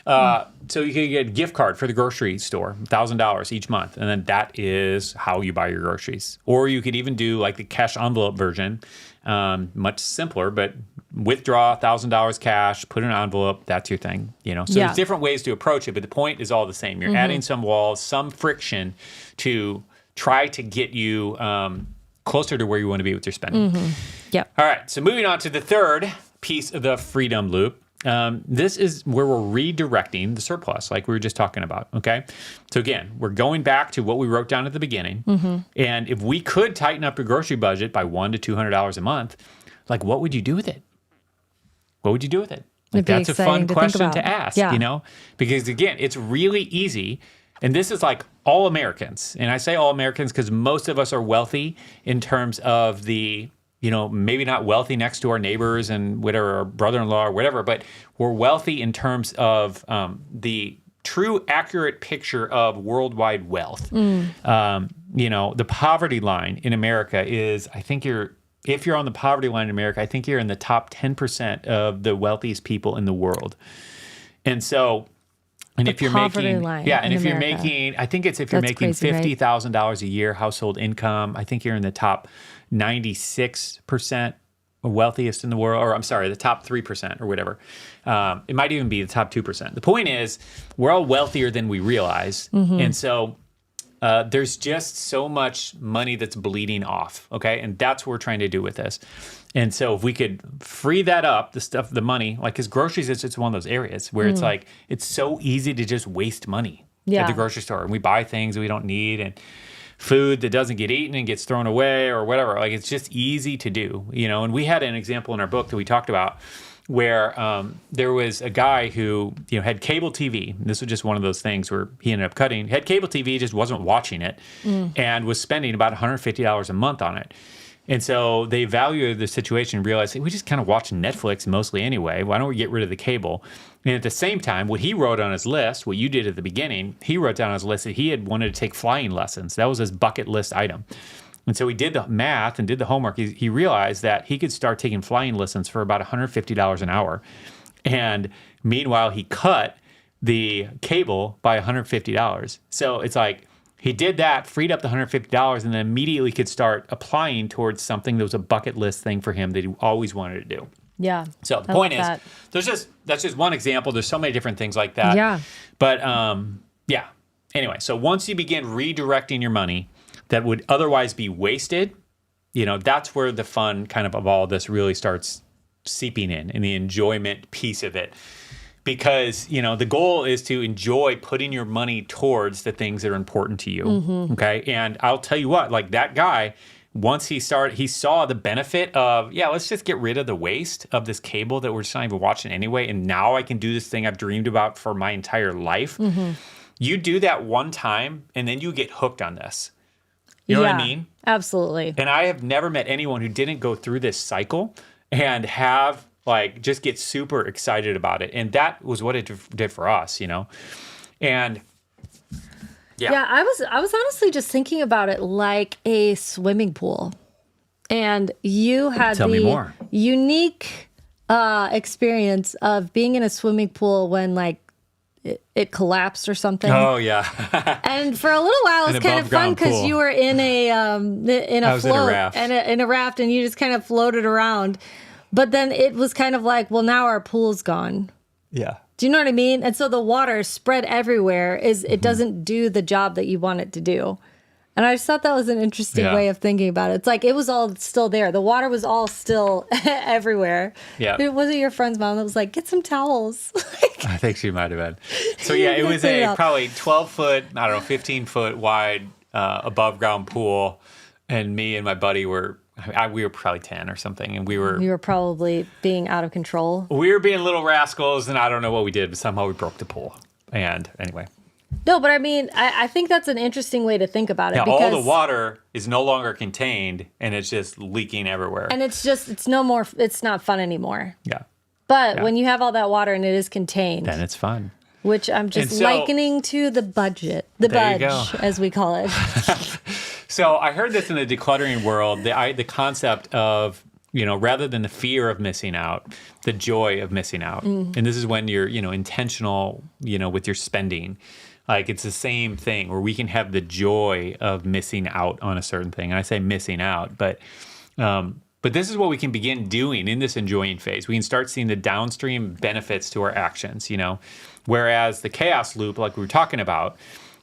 So you could get a gift card for the grocery store, $1,000 each month, and then that is how you buy your groceries. Or you could even do like the cash envelope version, much simpler, but withdraw $1,000 cash, put in an envelope, that's your thing. So there's different ways to approach it, but the point is all the same. You're adding some walls, some friction to try to get you closer to where you want to be with your spending. Yep. All right. So moving on to the third piece of the freedom loop. This is where we're redirecting the surplus, like we were just talking about. Okay. So again, we're going back to what we wrote down at the beginning. And if we could tighten up your grocery budget by $100 to $200 a month, like what would you do with it? What would you do with it? Like, that's a fun question to ask, because again, it's really easy. And this is like all Americans. And I say all Americans because most of us are wealthy in terms of the, maybe not wealthy next to our neighbors and whatever, our brother-in-law or whatever, but we're wealthy in terms of the true accurate picture of worldwide wealth. The poverty line in America is, if you're on the poverty line in America, I think you're in the top 10% of the wealthiest people in the world. And so, and if you're making, I think it's if you're making $50,000 a year household income, I think you're in the top 96% wealthiest in the world, or I'm sorry, the top 3% or whatever. It might even be the top 2%. The point is, we're all wealthier than we realize. And so there's just so much money that's bleeding off, okay? And that's what we're trying to do with this. And so if we could free that up, the money, like because groceries is just one of those areas where it's like, it's so easy to just waste money at the grocery store. And we buy things we don't need and food that doesn't get eaten and gets thrown away or whatever. Like it's just easy to do, and we had an example in our book that we talked about where there was a guy who had cable TV. This was just one of those things where he ended up had cable TV, just wasn't watching it, and was spending about $150 a month on it. And so they evaluated the situation and realized, hey, we just kind of watch Netflix mostly anyway. Why don't we get rid of the cable? And at the same time, what he wrote on his list, what you did at the beginning, he wrote down on his list that he had wanted to take flying lessons. That was his bucket list item. And so he did the math and did the homework. He realized that he could start taking flying lessons for about $150 an hour. And meanwhile, he cut the cable by $150. So it's like he did that, freed up the $150, and then immediately could start applying towards something that was a bucket list thing for him that he always wanted to do. Yeah. So the point is, that's just one example. There's so many different things like that. Yeah. But Anyway, so once you begin redirecting your money that would otherwise be wasted, that's where the fun kind of all this really starts seeping in, and the enjoyment piece of it. Because, the goal is to enjoy putting your money towards the things that are important to you. Okay. And I'll tell you what, like that guy, once he saw the benefit of, let's just get rid of the waste of this cable that we're just not even watching anyway. And now I can do this thing I've dreamed about for my entire life. You do that one time and then you get hooked on this. You know what I mean? Absolutely. And I have never met anyone who didn't go through this cycle and have just get super excited about it. And that was what it did for us, And I was honestly just thinking about it like a swimming pool. And you had the unique experience of being in a swimming pool when it collapsed or something. Oh yeah. And for a little while, it's kind of fun because you were in a float and in a raft, and you just kind of floated around. But then it was kind of like, well, now our pool's gone. Yeah. Do you know what I mean? And so the water spread everywhere it doesn't do the job that you want it to do. And I just thought that was an interesting way of thinking about it. It's like it was all still there. The water was all still everywhere. Yeah. Was it your friend's mom that was like, get some towels? I think she might have been. So yeah, it was a probably 12 foot, I don't know, 15 foot wide above ground pool. And me and my buddy we were probably 10 or something. And You were probably being out of control. we were being little rascals, and I don't know what we did, but somehow we broke the pool. And anyway. No, but I mean, I think that's an interesting way to think about it. Now, because all the water is no longer contained, and it's just leaking everywhere. And it's not fun anymore. Yeah. But when you have all that water and it is contained. Then it's fun. Which I'm just likening to the budget. The budge, as we call it. So I heard this in the decluttering world, the concept of, rather than the fear of missing out, the joy of missing out. And this is when you're, intentional, with your spending. Like it's the same thing where we can have the joy of missing out on a certain thing. And I say missing out, but this is what we can begin doing in this enjoying phase. We can start seeing the downstream benefits to our actions, whereas the chaos loop, like we were talking about,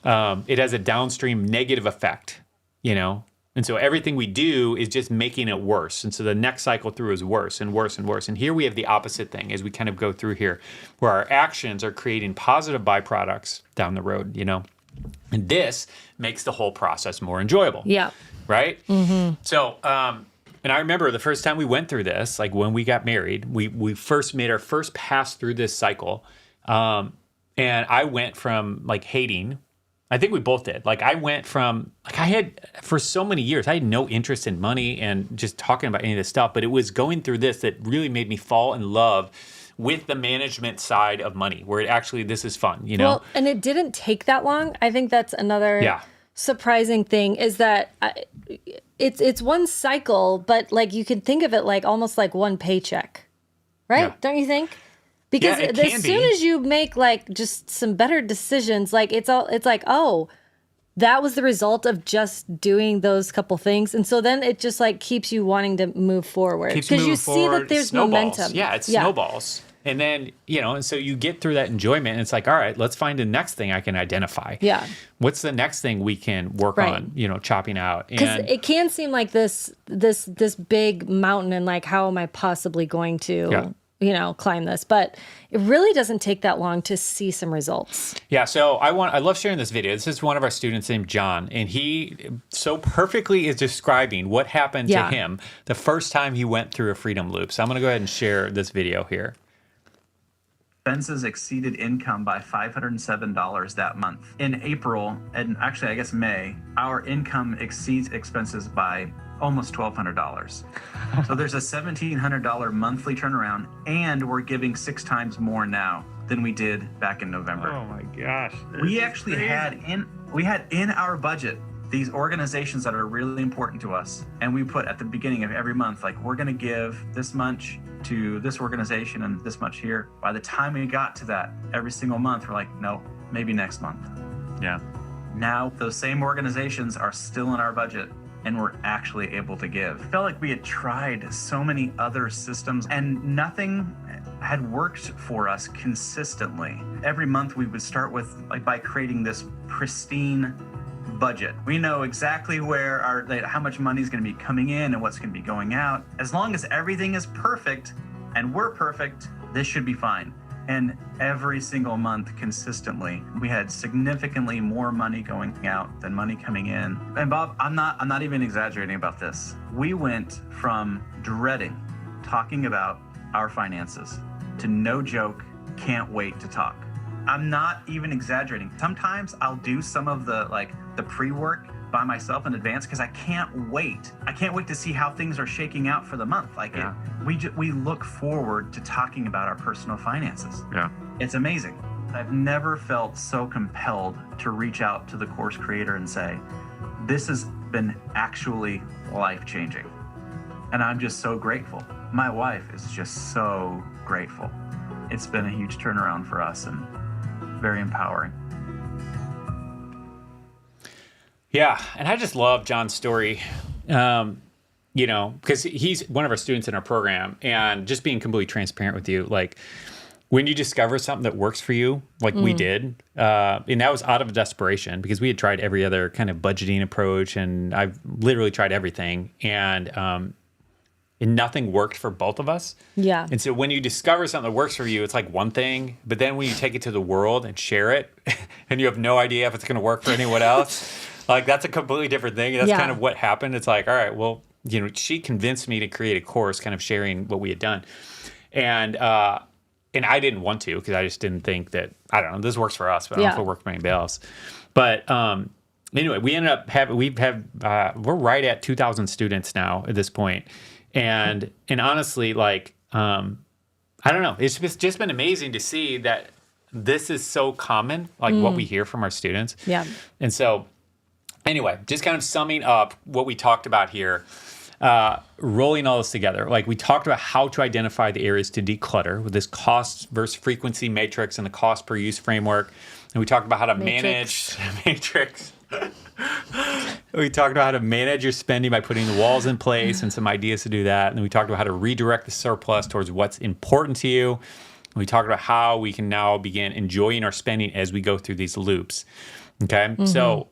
it has a downstream negative effect, And so everything we do is just making it worse. And so the next cycle through is worse and worse and worse. And here we have the opposite thing as we kind of go through here, where our actions are creating positive byproducts down the road, And this makes the whole process more enjoyable. Yeah. Right? Mm-hmm. So, and I remember the first time we went through this, like when we got married, we first made our first pass through this cycle. And I went from like hating, I think we both did. Like I went from, like I had, for so many years, I had no interest in money and just talking about any of this stuff, but it was going through this that really made me fall in love with the management side of money, where it actually, this is fun, Well, and it didn't take that long. I think that's another surprising thing is that it's one cycle, but like you can think of it like almost like one paycheck, right? Yeah. Don't you think? Because as soon as you make like just some better decisions, like it's like, oh, that was the result of just doing those couple things. And so then it just like keeps you wanting to move forward. Because you see that there's momentum. Yeah, it snowballs. And then, and so you get through that enjoyment and it's like, all right, let's find the next thing I can identify. Yeah. What's the next thing we can work on, chopping out? Because it can seem like this big mountain and like, how am I possibly going to climb this, but it really doesn't take that long to see some results. Yeah. So I love sharing this video. This is one of our students named John, and he so perfectly is describing what happened to him the first time he went through a freedom loop. So I'm going to go ahead and share this video here. Expenses exceeded income by $507 that month. In April, and actually I guess May, our income exceeds expenses by almost $1,200. So there's a $1,700 monthly turnaround, and we're giving 6 times more now than we did back in November. Oh my gosh. We actually had in our budget these organizations that are really important to us, and we put at the beginning of every month, like we're going to give this much to this organization and this much here. By the time we got to that every single month, we're like, no, maybe next month. Yeah. Now those same organizations are still in our budget, and we're actually able to give. I felt like we had tried so many other systems and nothing had worked for us consistently. Every month we would start with by creating this pristine budget. We know exactly where how much money is going to be coming in and what's going to be going out. As long as everything is perfect and we're perfect, this should be fine. And every single month consistently, we had significantly more money going out than money coming in. And Bob, I'm not even exaggerating about this. We went from dreading talking about our finances to no joke, can't wait to talk. I'm not even exaggerating. Sometimes I'll do some of the pre-work by myself in advance because I can't wait. I can't wait to see how things are shaking out for the month. We look forward to talking about our personal finances. Yeah. It's amazing. I've never felt so compelled to reach out to the course creator and say, this has been actually life-changing. And I'm just so grateful. My wife is just so grateful. It's been a huge turnaround for us and very empowering. Yeah, and I just love John's story, because he's one of our students in our program, and just being completely transparent with you, when you discover something that works for you, like we did, and that was out of desperation because we had tried every other kind of budgeting approach, and I've literally tried everything, and nothing worked for both of us. Yeah. And so when you discover something that works for you, it's like one thing, but then when you take it to the world and share it, and you have no idea if it's going to work for anyone else, like that's a completely different thing. And that's kind of what happened. It's like, all right, well, she convinced me to create a course kind of sharing what we had done. And I didn't want to because I just didn't think that, I don't know, this works for us, but I don't know if it worked for anybody else. But anyway, we ended up we're right at 2,000 students now at this point. And honestly, like, I don't know, it's just been amazing to see that this is so common, like what we hear from our students. Yeah. And so anyway, just kind of summing up what we talked about here, rolling all this together. Like we talked about how to identify the areas to declutter with this cost versus frequency matrix and the cost per use framework. And we talked about how to manage matrix. We talked about how to manage your spending by putting the walls in place and some ideas to do that. And then we talked about how to redirect the surplus towards what's important to you. And we talked about how we can now begin enjoying our spending as we go through these loops. Okay. So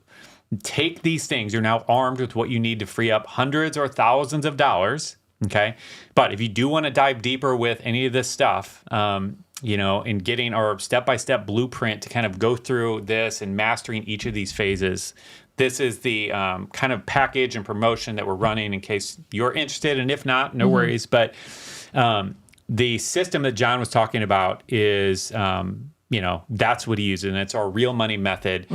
take these things. You're now armed with what you need to free up hundreds or thousands of dollars. Okay. But if you do want to dive deeper with any of this stuff, in getting our step-by-step blueprint to kind of go through this and mastering each of these phases, this is the kind of package and promotion that we're running in case you're interested. And if not, no worries. But the system that John was talking about is, that's what he uses. And it's our real money method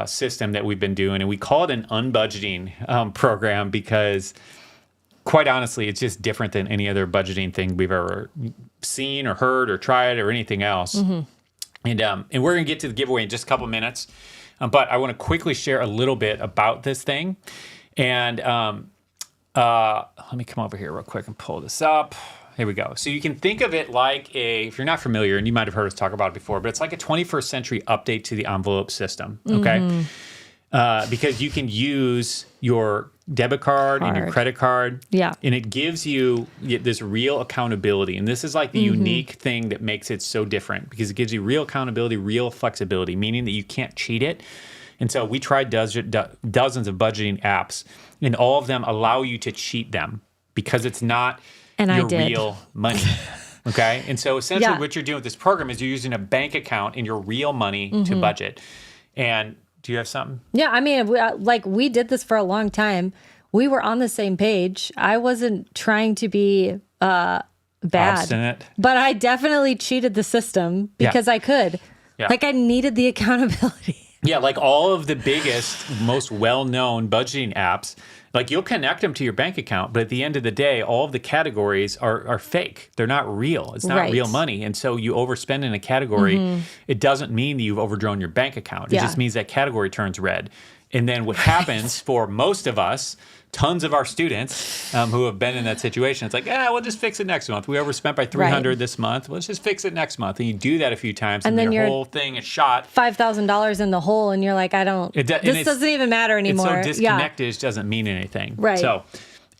system that we've been doing. And we call it an unbudgeting program because, quite honestly, it's just different than any other budgeting thing we've ever seen or heard or tried or anything else. And we're going to get to the giveaway in just a couple minutes. But I want to quickly share a little bit about this thing. And let me come over here real quick and pull this up. Here we go. So you can think of it like if you're not familiar, and you might have heard us talk about it before, but it's like a 21st century update to the envelope system, okay? Because you can use your debit card and your credit card. Yeah. And it gives you this real accountability. And this is like the unique thing that makes it so different because it gives you real accountability, real flexibility, meaning that you can't cheat it. And so we tried dozens of budgeting apps, and all of them allow you to cheat them because it's not your real money. Okay? And so essentially what you're doing with this program is you're using a bank account and your real money to budget. And do you have something? Yeah, I mean, we did this for a long time. We were on the same page. I wasn't trying to be bad. Obstinate. But I definitely cheated the system because I could. Yeah. Like I needed the accountability. Yeah, like all of the biggest, most well-known budgeting apps, like you'll connect them to your bank account, but at the end of the day, all of the categories are fake. They're not real. It's not real money. And so you overspend in a category, it doesn't mean that you've overdrawn your bank account. It just means that category turns red. And then what happens for most of us, tons of our students who have been in that situation, it's like, we'll just fix it next month. We overspent by $300 this month. Let's just fix it next month. And you do that a few times, and then your whole thing is shot. $5,000 in the hole, and you're like, this doesn't even matter anymore. It's so disconnected, it doesn't mean anything. Right. So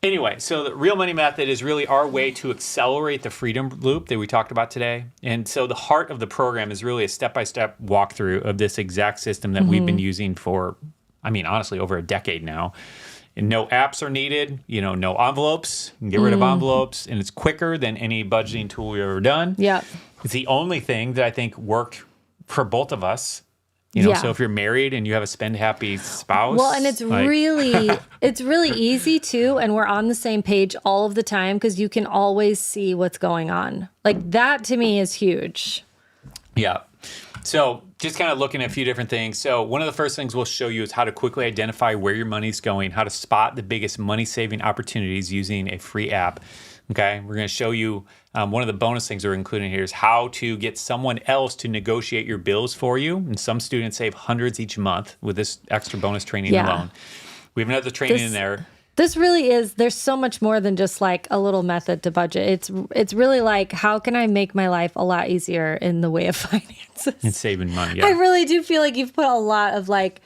anyway, so the real money method is really our way to accelerate the freedom loop that we talked about today. And so the heart of the program is really a step-by-step walkthrough of this exact system that we've been using for, honestly, over a decade now. And no apps are needed, no envelopes. You can get rid of envelopes, and it's quicker than any budgeting tool we've ever done. Yeah. It's the only thing that I think worked for both of us. So if you're married and you have a spend-happy spouse. Well, and it's really easy too, and we're on the same page all of the time because you can always see what's going on. Like that to me is huge. Yeah. So just kind of looking at a few different things. So one of the first things we'll show you is how to quickly identify where your money's going, how to spot the biggest money-saving opportunities using a free app. Okay, we're going to show you one of the bonus things we're including here is how to get someone else to negotiate your bills for you. And some students save hundreds each month with this extra bonus training alone. We have another training in there. This really is, there's so much more than just like a little method to budget. It's really like, how can I make my life a lot easier in the way of finances? And saving money, I really do feel like you've put a lot of like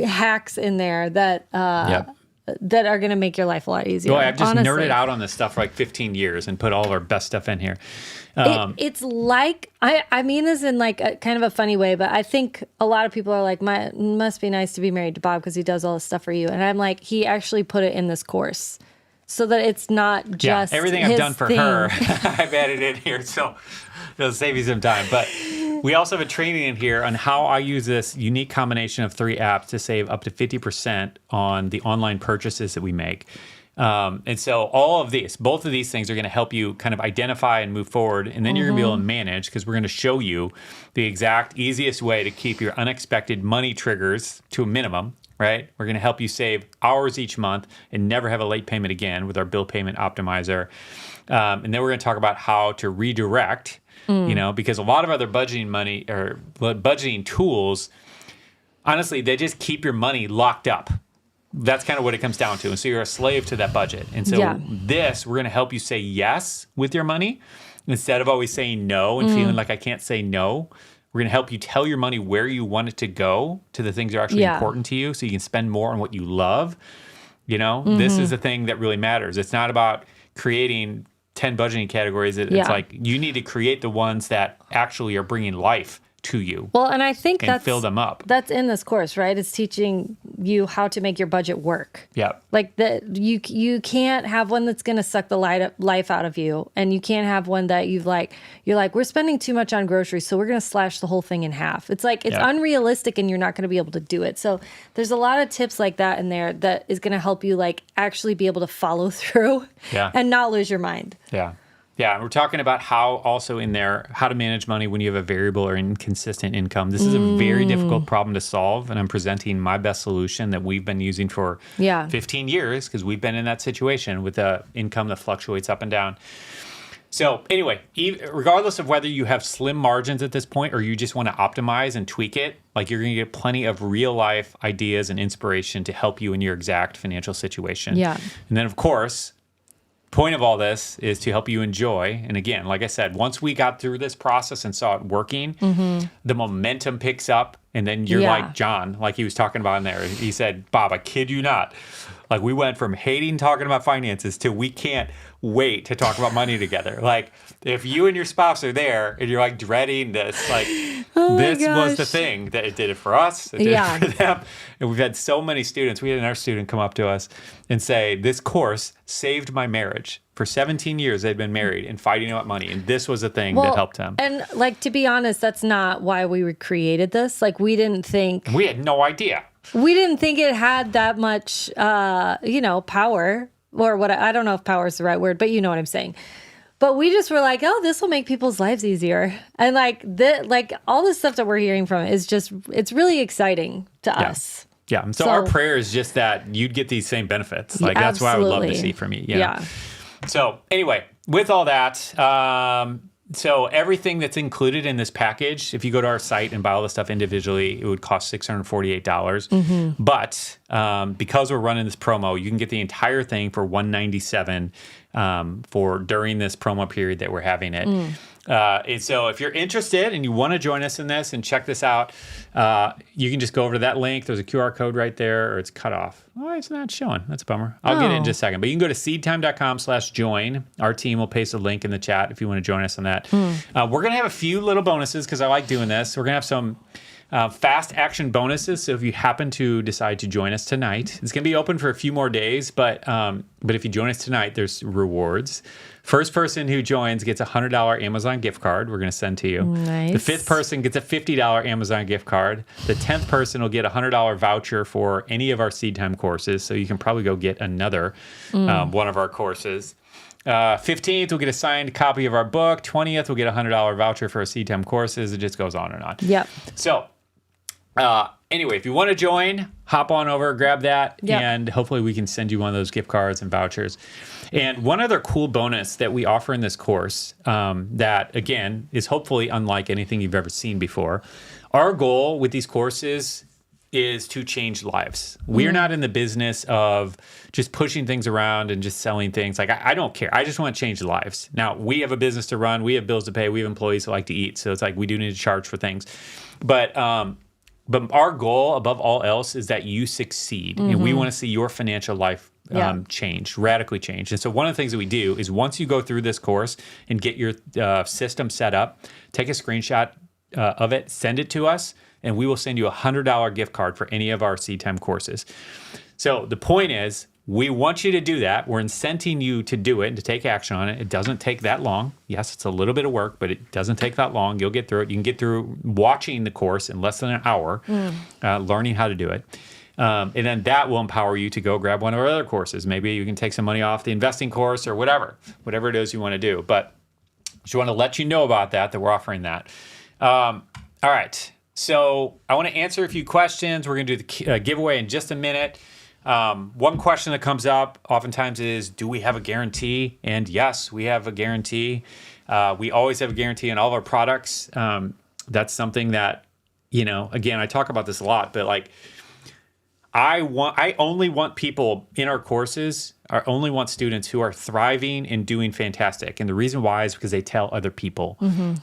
hacks in there that that are going to make your life a lot easier. Boy, I've just honestly. nerded out on this stuff for like 15 years and put all of our best stuff in here. It's like, I mean this in like a kind of a funny way, but I think a lot of people are like, must be nice to be married to Bob because he does all this stuff for you. And I'm like, he actually put it in this course so that it's not just everything I've done for her, I've added in here. So it'll save you some time. But we also have a training in here on how I use this unique combination of 3 apps to save up to 50% on the online purchases that we make. And so both of these things are going to help you kind of identify and move forward. And then you're going to be able to manage, because we're going to show you the exact easiest way to keep your unexpected money triggers to a minimum, right? We're going to help you save hours each month and never have a late payment again with our bill payment optimizer. And then we're going to talk about how to redirect, because a lot of other budgeting tools, honestly, they just keep your money locked up. That's kind of what it comes down to. And so you're a slave to that budget. And so we're going to help you say yes with your money instead of always saying no and feeling like I can't say no. We're going to help you tell your money where you want it to go, to the things that are actually important to you, so you can spend more on what you love. This is the thing that really matters. It's not about creating 10 budgeting categories. It's like you need to create the ones that actually are bringing life to you. Well, and I think that's fill them up. That's in this course, right? It's teaching you how to make your budget work. Yeah. Like you can't have one that's going to suck the life out of you, and you can't have one that you're like, we're spending too much on groceries, so we're going to slash the whole thing in half. It's like it's unrealistic, and you're not going to be able to do it. So there's a lot of tips like that in there that is going to help you like actually be able to follow through and not lose your mind. Yeah. Yeah, we're talking about how to manage money when you have a variable or inconsistent income. This is a very difficult problem to solve, and I'm presenting my best solution that we've been using for 15 years, because we've been in that situation with an income that fluctuates up and down. So anyway, regardless of whether you have slim margins at this point or you just want to optimize and tweak it, like you're going to get plenty of real life ideas and inspiration to help you in your exact financial situation. Yeah. And then, of course, point of all this is to help you enjoy. And again, like I said, once we got through this process and saw it working, the momentum picks up. And then you're like John, like he was talking about in there. He said, Bob, I kid you not. Like we went from hating talking about finances to we can't wait to talk about money together. Like if you and your spouse are there and you're like dreading this, like this was the thing that it did it for us. It did it for them. And we've had so many students. We had another student come up to us and say, this course saved my marriage. For 17 years, they'd been married and fighting about money. And this was the thing that helped them. And like, to be honest, that's not why we created this. Like we didn't think. We had no idea. We didn't think it had that much, power, or what. I don't know if power is the right word, but you know what I'm saying. But we just were like, oh, this will make people's lives easier. And like all the stuff that we're hearing from it is just, it's really exciting to us. Yeah. So our prayer is just that you'd get these same benefits. Like that's what I would love to see from you. Yeah. So anyway, with all that, so everything that's included in this package, if you go to our site and buy all the stuff individually, it would cost $648. But because we're running this promo, you can get the entire thing for $197 for during this promo period that we're having it. And so if you're interested and you want to join us in this and check this out, you can just go over to that link. There's a QR code right there, or it's cut off. Oh, it's not showing. That's a bummer. I'll get it in just a second. But you can go to seedtime.com/join. Our team will paste a link in the chat if you want to join us on that. We're going to have a few little bonuses because I like doing this. We're going to have some fast action bonuses. So if you happen to decide to join us tonight, it's going to be open for a few more days. But if you join us tonight, there's rewards. First person who joins gets a $100 Amazon gift card we're going to send to you. Nice. The fifth person gets a $50 Amazon gift card. The 10th person will get a $100 voucher for any of our SeedTime courses. So you can probably go get another one of our courses. 15th will get a signed copy of our book. 20th will get a $100 voucher for our SeedTime courses. It just goes on and on. Yep. So anyway, if you want to join, hop on over, grab that, and hopefully we can send you one of those gift cards and vouchers. And one other cool bonus that we offer in this course that, again, is hopefully unlike anything you've ever seen before. Our goal with these courses is to change lives. We are not in the business of just pushing things around and just selling things. Like, I don't care. I just want to change lives. Now, we have a business to run. We have bills to pay. We have employees who like to eat. So it's like we do need to charge for things. But But our goal above all else is that you succeed. And we want to see your financial life change, radically change. And so one of the things that we do is once you go through this course and get your system set up, take a screenshot of it, send it to us, and we will send you a $100 gift card for any of our SeedTime courses. So the point is, we want you to do that. We're incenting you to do it and to take action on it. It doesn't take that long. Yes, it's a little bit of work, but it doesn't take that long. You'll get through it. You can get through watching the course in less than an hour, learning how to do it. And then that will empower you to go grab one of our other courses. Maybe you can take some money off the investing course or whatever it is you want to do. But just want to let you know about that we're offering that. All right. So I want to answer a few questions. We're going to do the giveaway in just a minute. One question that comes up oftentimes is, do we have a guarantee? And yes, we have a guarantee. We always have a guarantee on all of our products. That's something that, again, I talk about this a lot, but like, I only want people in our courses, I only want students who are thriving and doing fantastic. And the reason why is because they tell other people.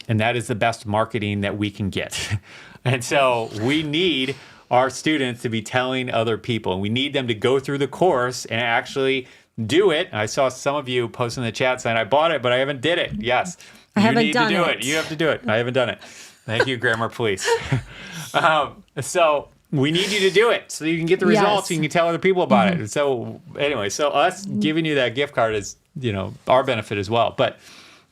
And that is the best marketing that we can get. And so we need our students to be telling other people, and we need them to go through the course and actually do it. I saw some of you post in the chat saying, I bought it, but I haven't did it. Yes, I haven't need done to do it. it. You have to do it. I haven't done it. Thank you, Grammar Police. So we need you to do it so you can get the results. Yes. You can tell other people about it. And so anyway, so us giving you that gift card is, our benefit as well. But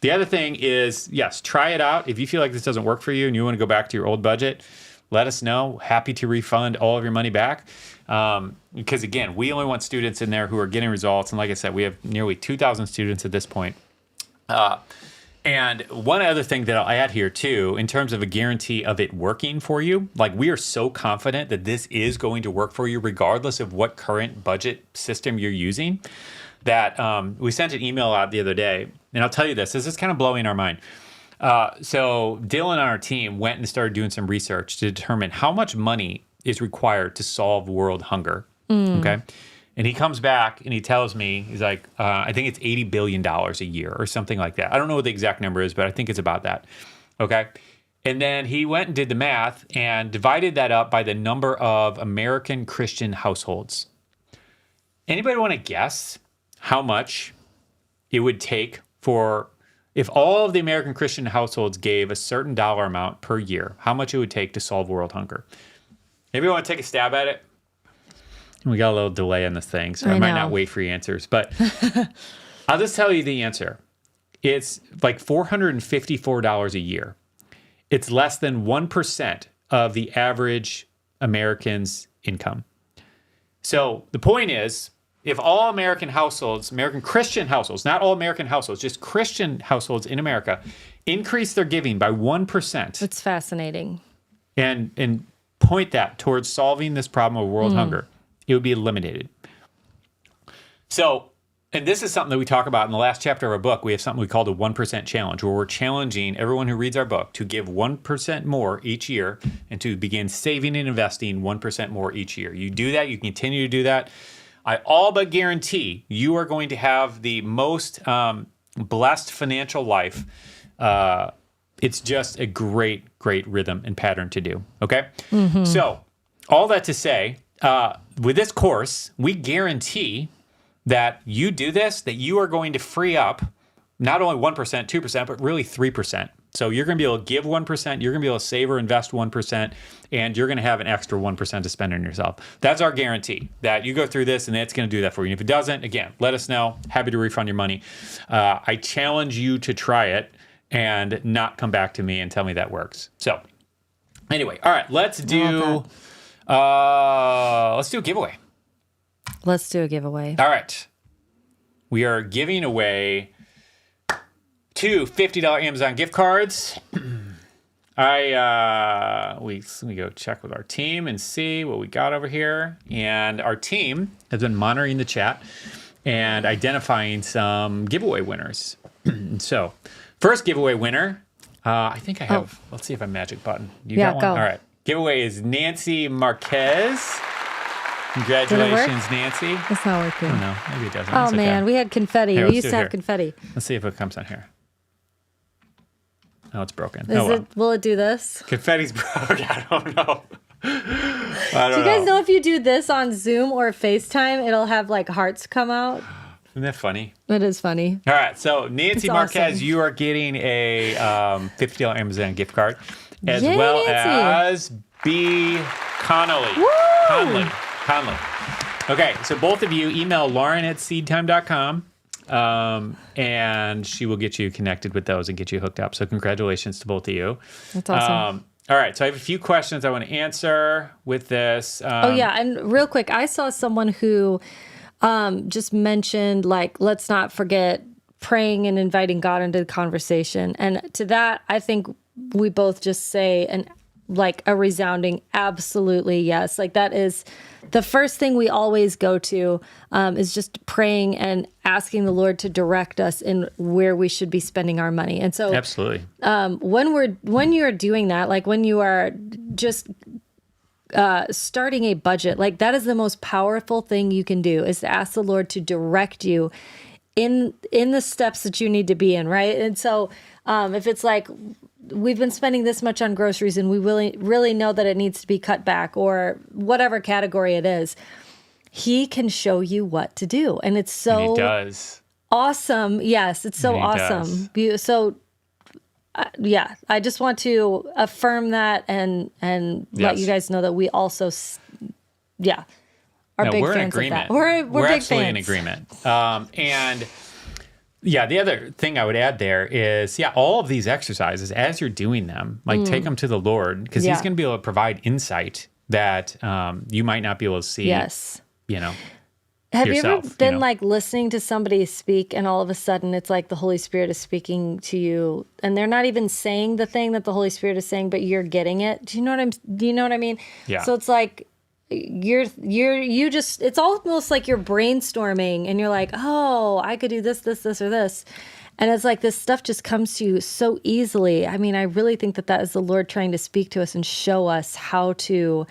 the other thing is, yes, try it out. If you feel like this doesn't work for you and you want to go back to your old budget, let us know. Happy to refund all of your money back. Because again, we only want students in there who are getting results. And like I said, we have nearly 2,000 students at this point. And one other thing that I'll add here too, in terms of a guarantee of it working for you, like we are so confident that this is going to work for you regardless of what current budget system you're using, that we sent an email out the other day. And I'll tell you this is kind of blowing our mind. So Dylan on our team went and started doing some research to determine how much money is required to solve world hunger. Okay. And he comes back and he tells me, he's like, I think it's $80 billion a year or something like that. I don't know what the exact number is, but I think it's about that. Okay. And then he went and did the math and divided that up by the number of American Christian households. Anybody want to guess how much it would take for, if all of the American Christian households gave a certain dollar amount per year, how much it would take to solve world hunger? Anybody want to take a stab at it? We got a little delay on this thing, so I might not wait for your answers. But I'll just tell you the answer. It's like $454 a year. It's less than 1% of the average American's income. So the point is, if all American households, American Christian households, not all American households, just Christian households in America, increase their giving by 1%. It's fascinating. And point that towards solving this problem of world hunger, it would be eliminated. So, and this is something that we talk about in the last chapter of our book. We have something we call the 1% challenge, where we're challenging everyone who reads our book to give 1% more each year and to begin saving and investing 1% more each year. You do that, you continue to do that. I all but guarantee you are going to have the most blessed financial life. It's just a great rhythm and pattern to do. Okay? So, all that to say, with this course, we guarantee that you do this, that you are going to free up not only 1%, 2%, but really 3%. So you're going to be able to give 1%, you're going to be able to save or invest 1%, and you're going to have an extra 1% to spend on yourself. That's our guarantee, that you go through this and it's going to do that for you. And if it doesn't, again, let us know. Happy to refund your money. I challenge you to try it and not come back to me and tell me that works. So anyway, all right, let's do a giveaway. Let's do a giveaway. All right. We are giving away 2 $50 Amazon gift cards. We go check with our team and see what we got over here. And our team has been monitoring the chat and identifying some giveaway winners. So, first giveaway winner, I think I have, let's see if I have a magic button. You got one? Go. All right. Giveaway is Nancy Marquez. Congratulations, Nancy. It's not working. Oh, no, maybe it doesn't. Oh, It's okay. man, we had confetti. Here, We let's used do it to have here. confetti. Let's see if it comes on here. Oh, it's broken. Will it do this? Confetti's broken. I don't know. I don't Do you guys know if you do this on Zoom or FaceTime, it'll have like hearts come out? Isn't that funny? It is funny. All right. So Nancy It's Marquez, awesome. you are getting a $50 Amazon gift card, as Yay, well Nancy. as B. Connolly. Woo! Conley. Okay. So both of you email Lauren at SeedTime.com. And she will get you connected with those and get you hooked up. So congratulations to both of you. That's awesome. All right. So I have a few questions I want to answer with this. Oh, yeah. And real quick, I saw someone who just mentioned, like, let's not forget praying and inviting God into the conversation. And to that, I think we both just say a resounding absolutely yes. Like, that is the first thing we always go to, is just praying and asking the Lord to direct us in where we should be spending our money. And so Absolutely. when you're doing that, like when you are just starting a budget, like that is the most powerful thing you can do, is to ask the Lord to direct you in the steps that you need to be in, right? And so if it's like, we've been spending this much on groceries and we really know that it needs to be cut back, or whatever category it is, he can show you what to do. And it's so And he does. awesome. Yes, it's so And he awesome. Yeah, I just want to affirm that and let Yes. you guys know that we also, are big we're in fans of agreement. that. We're big absolutely fans. in agreement. And yeah, the other thing I would add there is, all of these exercises, as you're doing them, like take them to the Lord, because he's going to be able to provide insight that you might not be able to see. Yes. yourself, Have you ever been you know? like listening to somebody speak and all of a sudden it's like the Holy Spirit is speaking to you and they're not even saying the thing that the Holy Spirit is saying, but you're getting it? Do you know what I mean? Yeah. So it's like you just, it's almost like you're brainstorming and you're like, oh, I could do this, or this. And it's like this stuff just comes to you so easily. I mean, I really think that is the Lord trying to speak to us and show us how to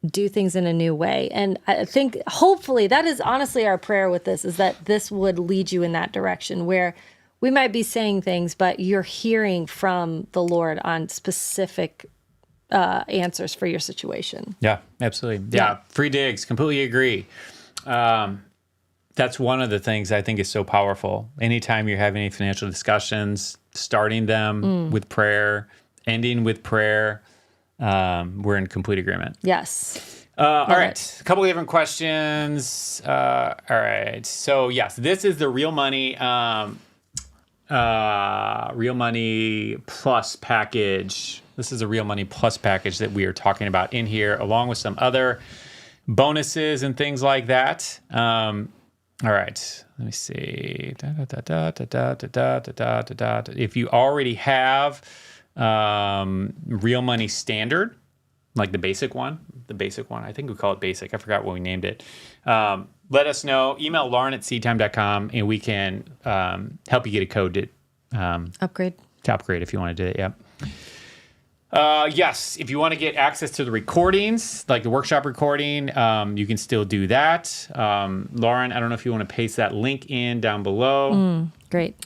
do things in a new way. And I think hopefully that is honestly our prayer with this, is that this would lead you in that direction where we might be saying things, but you're hearing from the Lord on specific answers for your situation. Yeah, absolutely. Yeah. Free digs. Completely agree. That's one of the things I think is so powerful. Anytime you're having any financial discussions, starting them with prayer, ending with prayer, we're in complete agreement. Yes. All right. A couple of different questions. All right. So yes, this is the Real Money Plus package. This is a Real Money Plus package that we are talking about in here, along with some other bonuses and things like that. All right. Let me see. If you already have Real Money Standard, like the basic one, I think we call it basic. I forgot what we named it. Let us know. Email Lauren at SeedTime.com and we can help you get a code to Upgrade if you want to do it. Yep. Yes, if you want to get access to the recordings, like the workshop recording, you can still do that. Lauren, I don't know if you want to paste that link in down below. Great.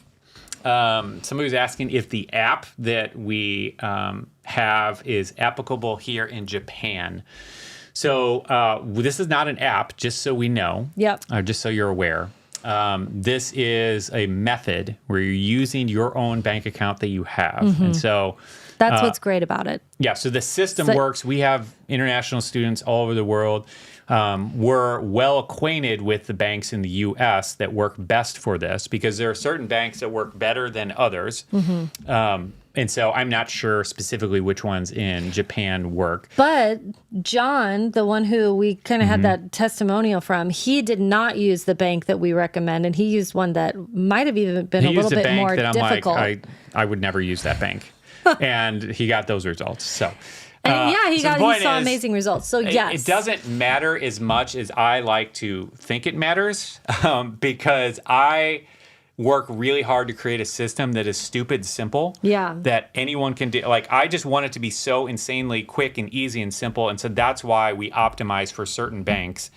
Somebody was asking if the app that we have is applicable here in Japan. So this is not an app, just so we know. Yep. Just so you're aware. This is a method where you're using your own bank account that you have. And so That's what's great about it. yeah, so the system works. We have international students all over the world. We're well acquainted with the banks in the U.S. that work best for this, because there are certain banks that work better than others. And so I'm not sure specifically which ones in Japan work. But John, the one who we kind of had that testimonial from, he did not use the bank that we recommend, and he used one that might have even been a little bit more difficult. Like, I would never use that bank. And he got those results. So, and he saw is, amazing results. So yes, it doesn't matter as much as I like to think it matters, because I work really hard to create a system that is stupid simple. Yeah. That anyone can do. Like, I just want it to be so insanely quick and easy and simple, and so that's why we optimize for certain banks.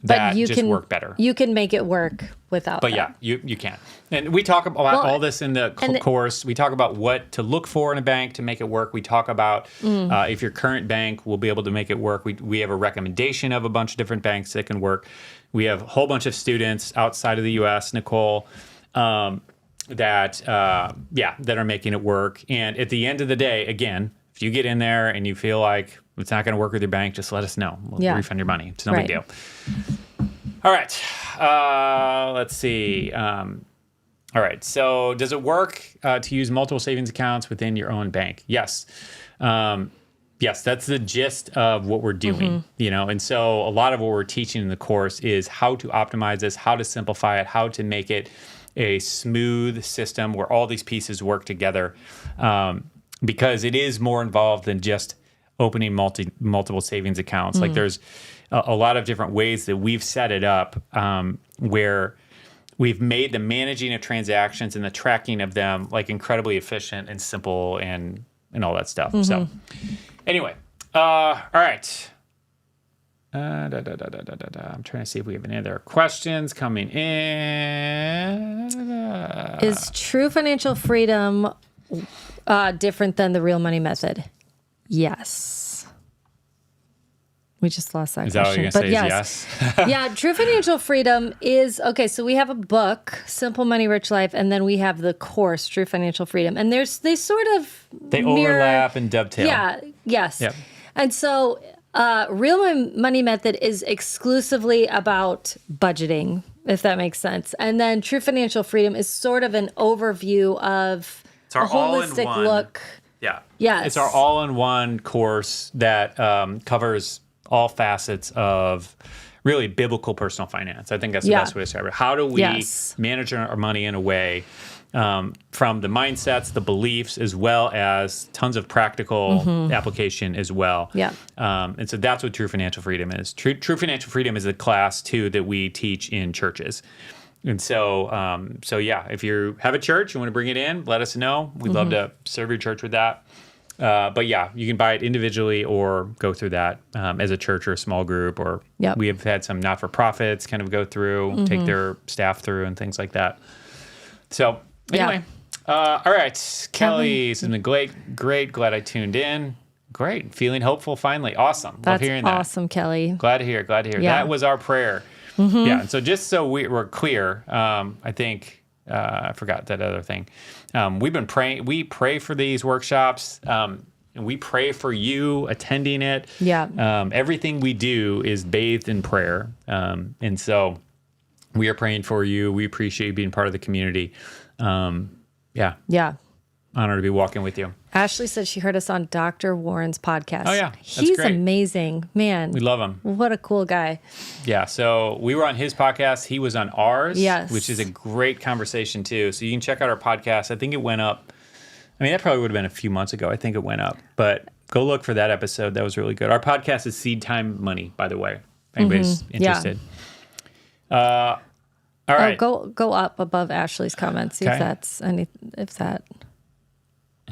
that just work better. You can make it work without But that. yeah, you can. And we talk about all this in the course. We talk about what to look for in a bank to make it work. We talk about if your current bank will be able to make it work. We have a recommendation of a bunch of different banks that can work. We have a whole bunch of students outside of the U.S., Nicole, that are making it work. And at the end of the day, again, if you get in there and you feel like it's not going to work with your bank, just let us know. We'll refund your money. It's no big deal. All right. Let's see. All right. So does it work to use multiple savings accounts within your own bank? Yes. Yes, that's the gist of what we're doing, and so a lot of what we're teaching in the course is how to optimize this, how to simplify it, how to make it a smooth system where all these pieces work together, because it is more involved than just opening multiple savings accounts. Like there's a lot of different ways that we've set it up, where we've made the managing of transactions and the tracking of them like incredibly efficient and simple and all that stuff. So anyway, all right. I'm trying to see if we have any other questions coming in. Is true financial freedom different than the real money method? Yes. We just lost that question. Is that what you're going to say? Yes. Yeah, true financial freedom is, okay, so we have a book, Simple Money, Rich Life, and then we have the course, True Financial Freedom. And they sort of overlap and dovetail. Yeah, yes. Yep. And so real money method is exclusively about budgeting, if that makes sense. And then True Financial Freedom is sort of an overview of a holistic look. Yeah. Yes. It's our all-in-one course that covers all facets of really biblical personal finance. I think that's the best way to describe it. How do we manage our money in a way from the mindsets, the beliefs, as well as tons of practical application as well. Yeah. And so that's what True Financial Freedom is. True Financial Freedom is a class, too, that we teach in churches. And so, if you have a church, you want to bring it in, let us know. We'd love to serve your church with that. But yeah, you can buy it individually or go through that as a church or a small group. Or we have had some not-for-profits kind of go through, take their staff through and things like that. So anyway, all right, Kelly, this has been great. Glad I tuned in. Great. Feeling hopeful finally. Awesome. Love hearing that. That's awesome, Kelly. Glad to hear. Yeah. That was our prayer. Yeah. And so just so we're clear, I think I forgot that other thing. We've been praying. We pray for these workshops. And we pray for you attending it. Yeah. Everything we do is bathed in prayer. And so we are praying for you. We appreciate you being part of the community. Yeah. Honor to be walking with you. Ashley said she heard us on Dr. Warren's podcast. Oh, yeah. He's great. Amazing. Man. We love him. What a cool guy. Yeah. So we were on his podcast. He was on ours. Yes. Which is a great conversation, too. So you can check out our podcast. I think it went up. I mean, that probably would have been a few months ago. I think it went up. But go look for that episode. That was really good. Our podcast is SeedTime Money, by the way, if anybody's interested. All right. Go up above Ashley's comments. See if that's that.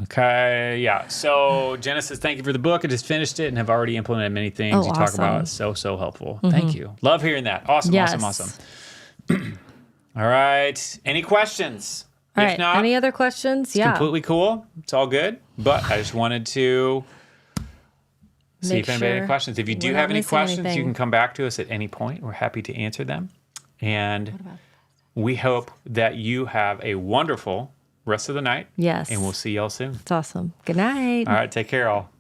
Okay, yeah. So Genesis, thank you for the book. I just finished it and have already implemented many things you talk about. It's so helpful. Thank you. Love hearing that. Awesome. All right. Any questions? All if right. not, any other questions? It's completely cool. It's all good. But I just wanted to see if anybody had any questions. If you do have any questions, you can come back to us at any point. We're happy to answer them. And we hope that you have a wonderful rest of the night. Yes. And we'll see y'all soon. It's awesome. Good night. All right. Take care, all.